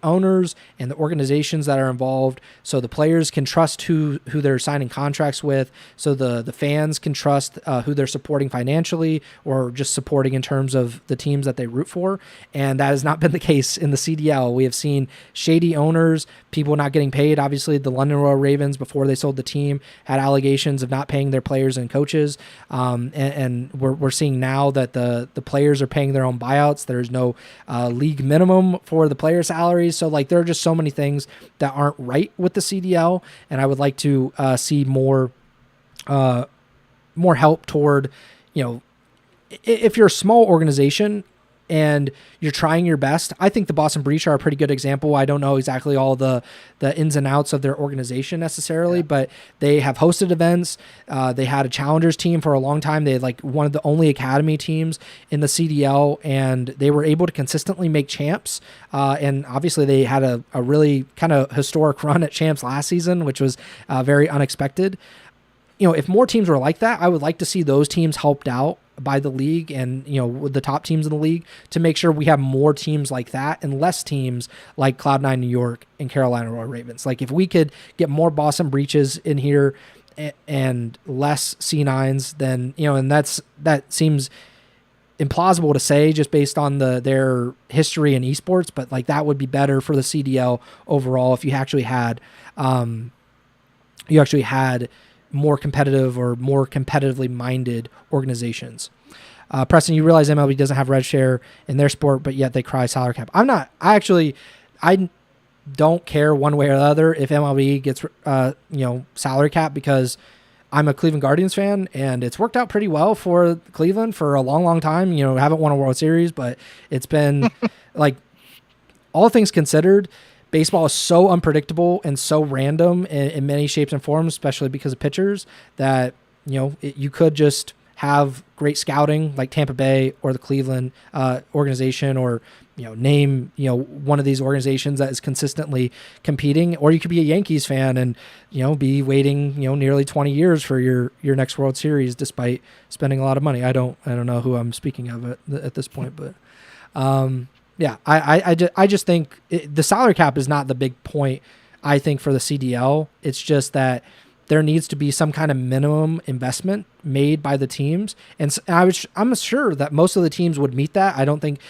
owners and the organizations that are involved, so the players can trust who they're signing contracts with, so the fans can trust who they're supporting financially or just supporting in terms of the teams that they root for. And that has not been the case in the CDL. We have seen shady owners, people not getting paid. Obviously, the London Royal Ravens, before they sold the team, had allegations of not paying their players and coaches. And we're seeing now that the players are paying their own buyouts. There's no league minimum for the player salaries. So, like, there are just so many things that aren't right with the CDL. And I would like to see more help toward, if you're a small organization and you're trying your best. I think the Boston Breach are a pretty good example. I don't know exactly all the ins and outs of their organization necessarily, but they have hosted events. They had a challengers team for a long time. They had like one of the only academy teams in the CDL, and they were able to consistently make champs. And obviously they had a really kind of historic run at champs last season, which was very unexpected. If more teams were like that, I would like to see those teams helped out by the league and, with the top teams in the league, to make sure we have more teams like that and less teams like Cloud9 New York and Carolina Royal Ravens. Like, if we could get more Boston Breaches in here and less C9s, then, and that seems implausible to say just based on their history in esports, but like that would be better for the CDL overall if you actually had more competitive or more competitively minded organizations. Preston, you realize MLB doesn't have red share in their sport, but yet they cry salary cap. I don't care one way or the other if MLB gets, salary cap, because I'm a Cleveland Guardians fan and it's worked out pretty well for Cleveland for a long, long time. Haven't won a World Series, but it's been like, all things considered, baseball is so unpredictable and so random in many shapes and forms, especially because of pitchers, that, you could just have great scouting like Tampa Bay or the Cleveland organization, or, name, one of these organizations that is consistently competing, or you could be a Yankees fan and, be waiting, nearly 20 years for your next World Series despite spending a lot of money. I don't know who I'm speaking of at this point, but, yeah, I just think the salary cap is not the big point, I think, for the CDL. It's just that there needs to be some kind of minimum investment made by the teams. And I'm sure that most of the teams would meet that. I don't think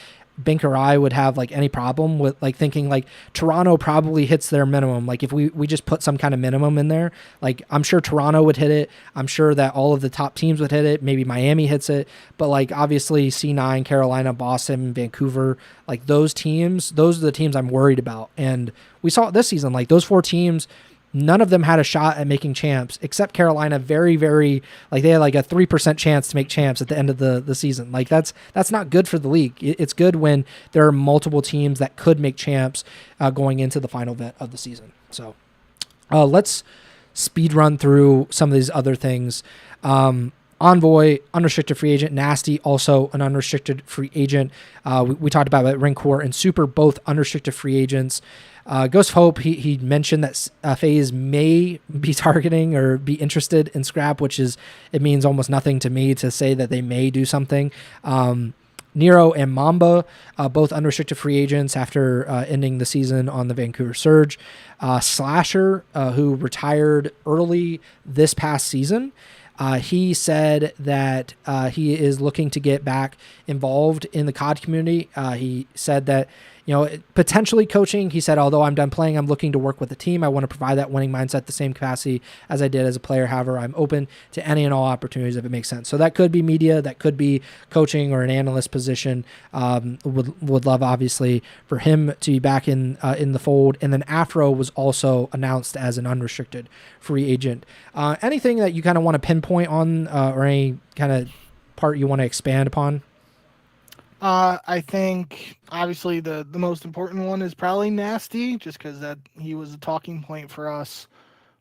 Bink or I would have like any problem with like thinking like Toronto probably hits their minimum. Like if we just put some kind of minimum in there, like I'm sure Toronto would hit it. I'm sure that all of the top teams would hit it. Maybe Miami hits it, but like obviously C9, Carolina, Boston, Vancouver, like those teams, those are the teams I'm worried about. And we saw it this season, like those four teams, none of them had a shot at making champs except Carolina. Very, very, like they had like a 3% chance to make champs at the end of the season. Like that's not good for the league. It's good when there are multiple teams that could make champs going into the final event of the season. So let's speed run through some of these other things. Envoy, unrestricted free agent. Nasty, also an unrestricted free agent. We talked about it. Rancor and Super, both unrestricted free agents. Ghost of Hope, he mentioned that FaZe may be targeting or be interested in Scrap, it means almost nothing to me to say that they may do something. Nero and Mamba, both unrestricted free agents after ending the season on the Vancouver Surge. Slasher, who retired early this past season, he said that he is looking to get back involved in the COD community. He said that, potentially coaching. He said, although I'm done playing, I'm looking to work with the team. I want to provide that winning mindset the same capacity as I did as a player. However, I'm open to any and all opportunities if it makes sense. So that could be media, that could be coaching or an analyst position. Would love, obviously, for him to be back in the fold. And then Afro was also announced as an unrestricted free agent. Anything that you kind of want to pinpoint on or any kind of part you want to expand upon? I think obviously the most important one is probably Nasty, just because that he was a talking point for us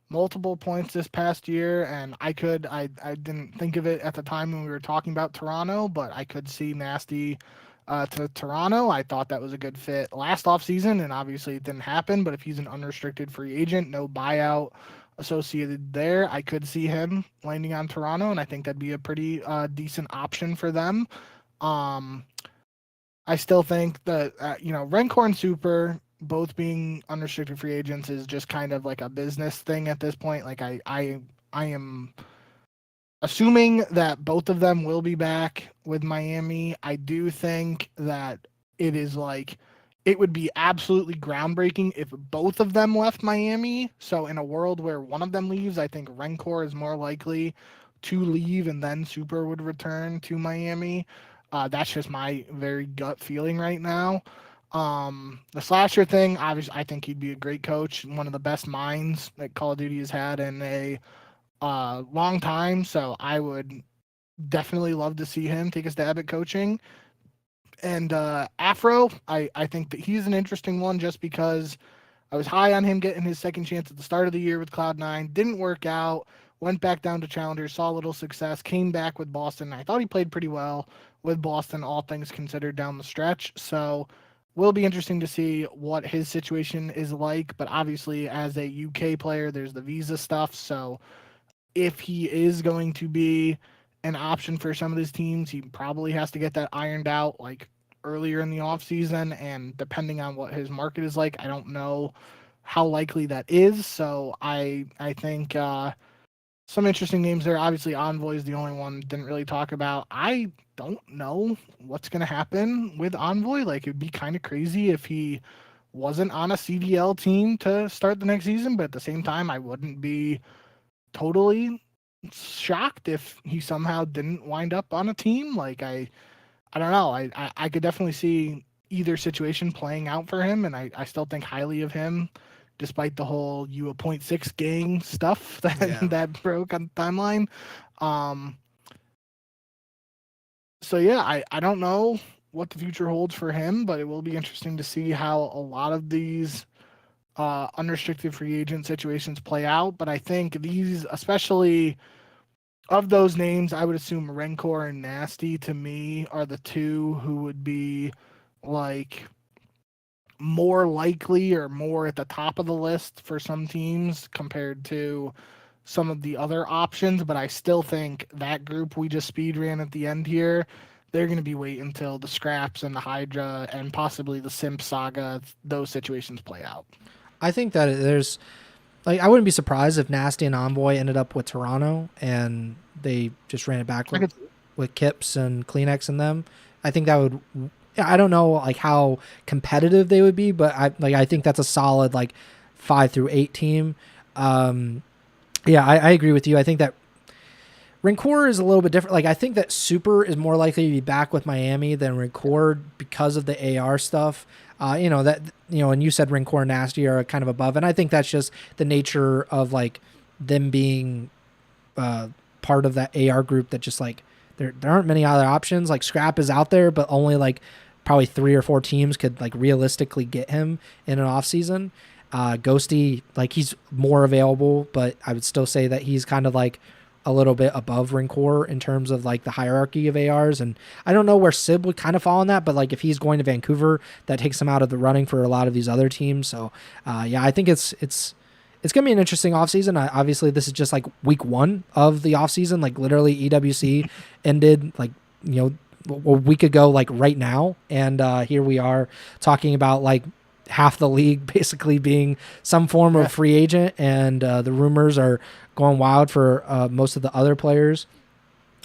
multiple points this past year, and I didn't think of it at the time when we were talking about Toronto, but I could see Nasty to Toronto. I thought that was a good fit last offseason, and obviously it didn't happen, but if he's an unrestricted free agent, no buyout associated there, I could see him landing on Toronto, and I think that'd be a pretty decent option for them. I still think that, Rancor and Super both being unrestricted free agents is just kind of like a business thing at this point. Like I am assuming that both of them will be back with Miami. I do think that it would be absolutely groundbreaking if both of them left Miami. So in a world where one of them leaves, I think Rancor is more likely to leave and then Super would return to Miami. That's just my very gut feeling right now. The Slasher thing, obviously, I think he'd be a great coach, one of the best minds that Call of Duty has had in a long time. So I would definitely love to see him take a stab at coaching. And Afro, I think that he's an interesting one just because I was high on him getting his second chance at the start of the year with Cloud9. Didn't work out. Went back down to Challengers, saw a little success, came back with Boston. I thought he played pretty well with Boston, all things considered, down the stretch. So will be interesting to see what his situation is like. But obviously, as a UK player, there's the visa stuff. So if he is going to be an option for some of these teams, he probably has to get that ironed out like earlier in the offseason. And depending on what his market is like, I don't know how likely that is. So I think some interesting names there. Obviously, Envoy is the only one didn't really talk about. I don't know what's going to happen with Envoy. Like, it'd be kind of crazy if he wasn't on a CDL team to start the next season, but at the same time, I wouldn't be totally shocked if he somehow didn't wind up on a team. Like, I don't know. I could definitely see either situation playing out for him, and I still think highly of him, despite the whole you appoint 6 gang stuff that broke on the timeline. So yeah, I don't know what the future holds for him, but it will be interesting to see how a lot of these unrestricted free agent situations play out. But I think these, especially of those names, I would assume Rancor and Nasty to me are the two who would be like more likely or more at the top of the list for some teams compared to some of the other options. But I still think that group we just speed ran at the end here, they're going to be waiting until the Scraps and the HyDra and possibly the Simp saga, those situations play out. I think that there's, like, I wouldn't be surprised if Nasty and Envoy ended up with Toronto and they just ran it back with Kips and Kleenex and them. I think that would, I don't know like how competitive they would be, but I think that's a solid like 5 through 8 team. I agree with you. I think that Rincourt is a little bit different. Like I think that Super is more likely to be back with Miami than Rincourt because of the AR stuff. And you said Rincourt and Nasty are kind of above, and I think that's just the nature of like them being part of that AR group that just like there aren't many other options. Like Scrap is out there, but only like probably 3 or 4 teams could like realistically get him in an off season. Ghosty, like he's more available, but I would still say that he's kind of like a little bit above Rincourt in terms of like the hierarchy of ARs. And I don't know where Sib would kind of fall in that, but like if he's going to Vancouver, that takes him out of the running for a lot of these other teams. So I think it's going to be an interesting offseason. Obviously, this is just like week 1 of the offseason. Like literally EWC ended like, a week ago, like right now. And here we are talking about like half the league basically being some form of free agent. And the rumors are going wild for most of the other players.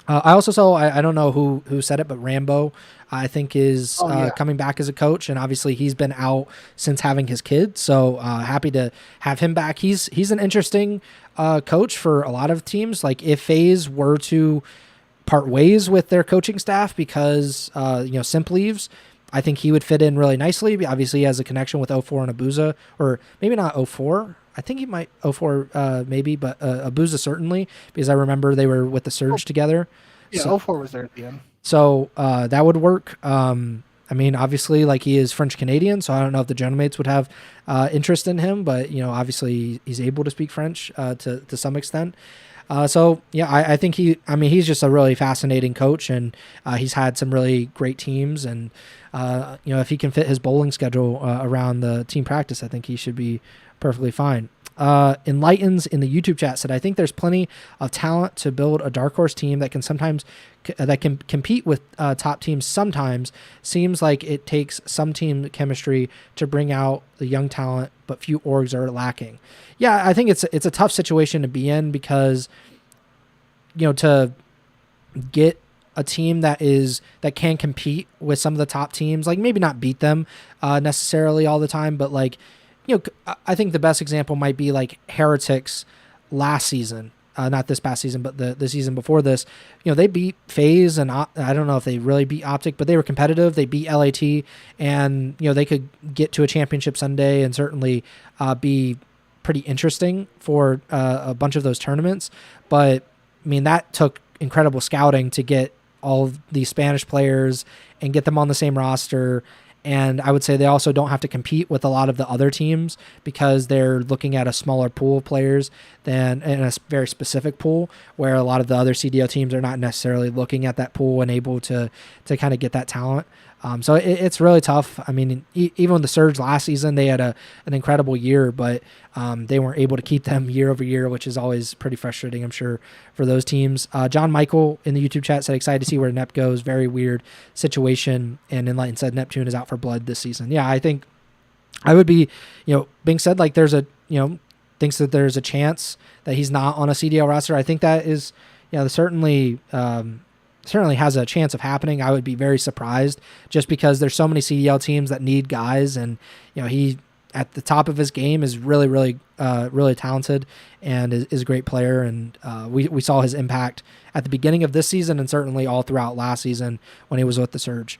I also saw, I don't know who said it, but Rambo, I think is coming back as a coach, and obviously he's been out since having his kid. So happy to have him back. He's an interesting coach for a lot of teams. Like if FaZe were to part ways with their coaching staff because Simp leaves, I think he would fit in really nicely. Obviously, he has a connection with 04 and Abuza, or maybe not 04. I think he might 04 maybe, but Abuza certainly, because I remember they were with the Surge together. Yeah, so, 04 was there at the end. So that would work. I mean, obviously, like he is French Canadian, so I don't know if the Genomates would have interest in him, but obviously he's able to speak French to some extent. I think he's just a really fascinating coach, and he's had some really great teams, and if he can fit his bowling schedule around the team practice, I think he should be perfectly fine. Enlightens in the YouTube chat said, I think there's plenty of talent to build a dark horse team that can compete with top teams. Sometimes seems like it takes some team chemistry to bring out the young talent, but few orgs are lacking. Yeah, I think it's a tough situation to be in because to get a team that can compete with some of the top teams, like maybe not beat them necessarily all the time, but like I think the best example might be like Heretics last season, not this past season, but the season before this. They beat FaZe, and I don't know if they really beat OpTic, but they were competitive. They beat LAT, and they could get to a championship Sunday and certainly be pretty interesting for a bunch of those tournaments. But I mean, that took incredible scouting to get all of these Spanish players and get them on the same roster. And I would say they also don't have to compete with a lot of the other teams because they're looking at a smaller pool of players than in a very specific pool, where a lot of the other CDO teams are not necessarily looking at that pool and able to kind of get that talent. So it's really tough. I mean, even with the Surge last season, they had an incredible year, but they weren't able to keep them year over year, which is always pretty frustrating, I'm sure, for those teams. John Michael in the YouTube chat said, excited to see where Nep goes. Very weird situation. And Enlighten said Neptune is out for blood this season. Yeah, I think I would be, Bink said like there's thinks that there's a chance that he's not on a CDL roster. I think that is, certainly has a chance of happening. I would be very surprised just because there's so many CDL teams that need guys, and he at the top of his game is really, really, really talented and is a great player. And we saw his impact at the beginning of this season and certainly all throughout last season when he was with the Surge.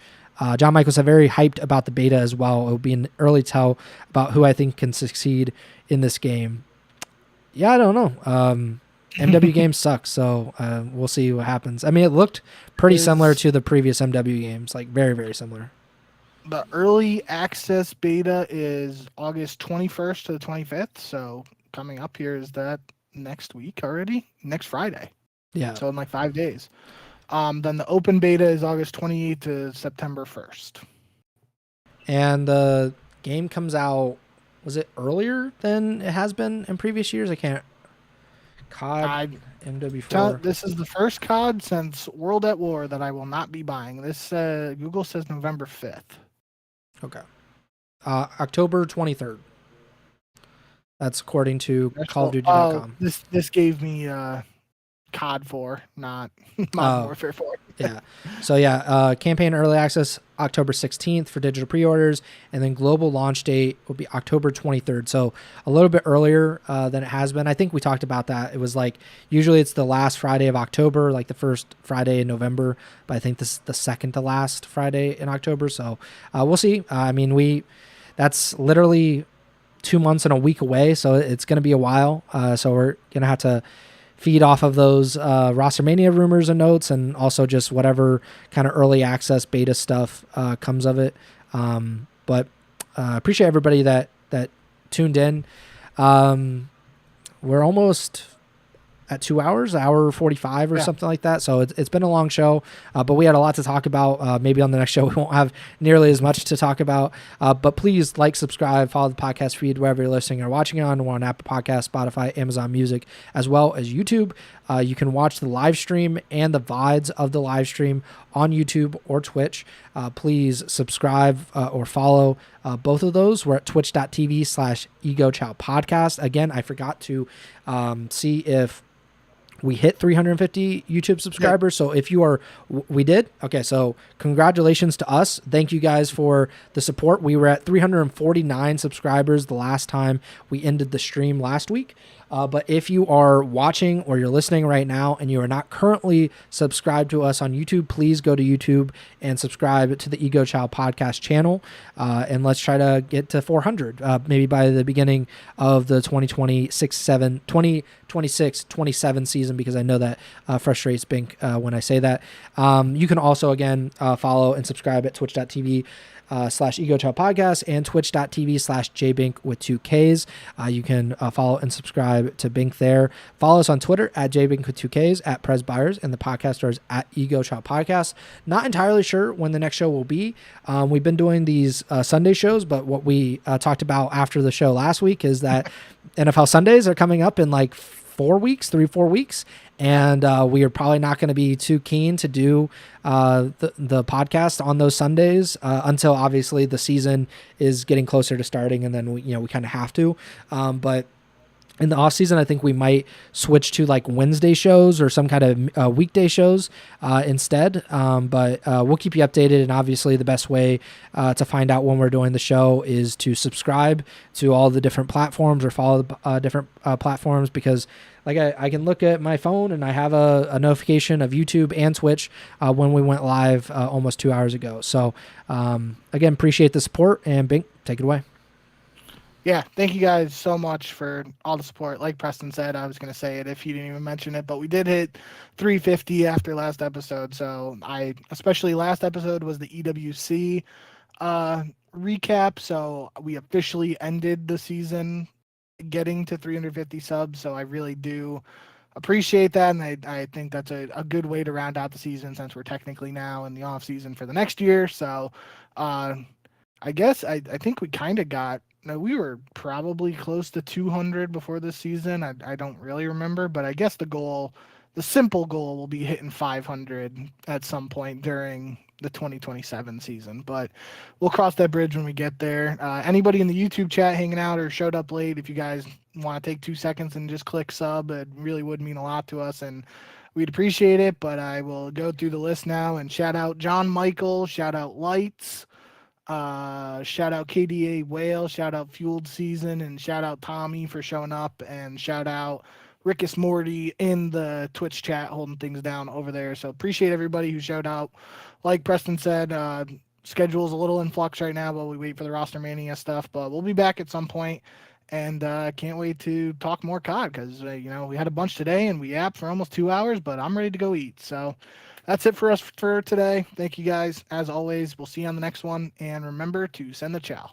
John Michaels said very hyped about the beta as well. It will be an early tell about who I think can succeed in this game. Yeah, I don't know. MW games suck, so we'll see what happens. I mean, it looked pretty similar to the previous MW games, like very, very similar. The early access beta is August 21st to the 25th, so coming up here is that next week already? Next Friday. Yeah. So in like 5 days. Then the open beta is August 28th to September 1st. And the game comes out, was it earlier than it has been in previous years? I can't. COD MW4. This is the first COD since World at War that I will not be buying. This Google says November 5th. Okay. October 23rd. That's according to CallOfDuty.com. This gave me COD 4, not Modern Warfare 4. Yeah. So yeah, campaign early access October 16th for digital pre-orders, and then global launch date will be October 23rd. So a little bit earlier than it has been. I think we talked about that. It was like usually it's the last Friday of October, like the first Friday in November, but I think this is the second to last Friday in October. So we'll see. I mean, that's literally 2 months and a week away, so it's going to be a while. So we're going to have to feed off of those RosterMania rumors and notes, and also just whatever kind of early access beta stuff comes of it. But appreciate everybody that tuned in. We're almost at 2 hours, hour 45 or something like that. So it's been a long show, but we had a lot to talk about. Maybe on the next show we won't have nearly as much to talk about. But please like, subscribe, follow the podcast feed wherever you're listening or watching it on. We're on Apple Podcasts, Spotify, Amazon Music, as well as YouTube. You can watch the live stream and the VODs of the live stream on YouTube or Twitch. Please subscribe or follow both of those. We're at twitch.tv/Ego Chall Podcast. Again, I forgot to see if we hit 350 YouTube subscribers. So if you are, we did. Okay. So congratulations to us. Thank you guys for the support. We were at 349 subscribers the last time we ended the stream last week. But if you are watching or you're listening right now and you are not currently subscribed to us on YouTube, please go to YouTube and subscribe to the Ego Chall Podcast channel. And let's try to get to 400, maybe by the beginning of the 2026-27 season, because I know that frustrates Bink when I say that. You can also, again, follow and subscribe at twitch.tv /Ego Chall Podcast and twitch.tv/jbink with 2 Ks. You can follow and subscribe to Bink there. Follow us on Twitter at jbink with 2 Ks, at Pres Byers, and the podcast is at Ego Chall Podcast. Not entirely sure when the next show will be. We've been doing these Sunday shows, but what we talked about after the show last week is that NFL Sundays are coming up in like 4 weeks, 3-4 weeks. And we are probably not going to be too keen to do the podcast on those Sundays until obviously the season is getting closer to starting, and then we kind of have to. But in the off season, I think we might switch to like Wednesday shows or some kind of weekday shows instead. But we'll keep you updated. And obviously the best way to find out when we're doing the show is to subscribe to all the different platforms or follow the different platforms, because like I can look at my phone and I have a notification of YouTube and Twitch when we went live almost 2 hours ago. So again, appreciate the support, and Bink, take it away. Yeah, thank you guys so much for all the support. Like Preston said, I was going to say it if you didn't even mention it, but we did hit 350 after last episode. So especially last episode was the EWC recap. So we officially ended the season getting to 350 subs. So I really do appreciate that. And I think that's a good way to round out the season, since we're technically now in the off season for the next year. So I guess I think we kind of got, we were probably close to 200 before this season. I don't really remember, but I guess the simple goal will be hitting 500 at some point during the 2027 season, but we'll cross that bridge when we get there. Anybody in the YouTube chat hanging out or showed up late, if you guys want to take 2 seconds and just click sub, it really would mean a lot to us, and we'd appreciate it. But I will go through the list now and shout out John Michael, shout out Lights, shout out KDA Whale, shout out Fueled Season, and shout out Tommy for showing up, and shout out Rickus Morty in the Twitch chat holding things down over there. So appreciate everybody who showed out. Like Preston said, schedule's a little in flux right now while we wait for the RosterMania stuff, but we'll be back at some point, and can't wait to talk more COD, because we had a bunch today and we yapped for almost 2 hours, but I'm ready to go eat. So that's it for us for today. Thank you guys. As always, we'll see you on the next one, and remember to send the chow.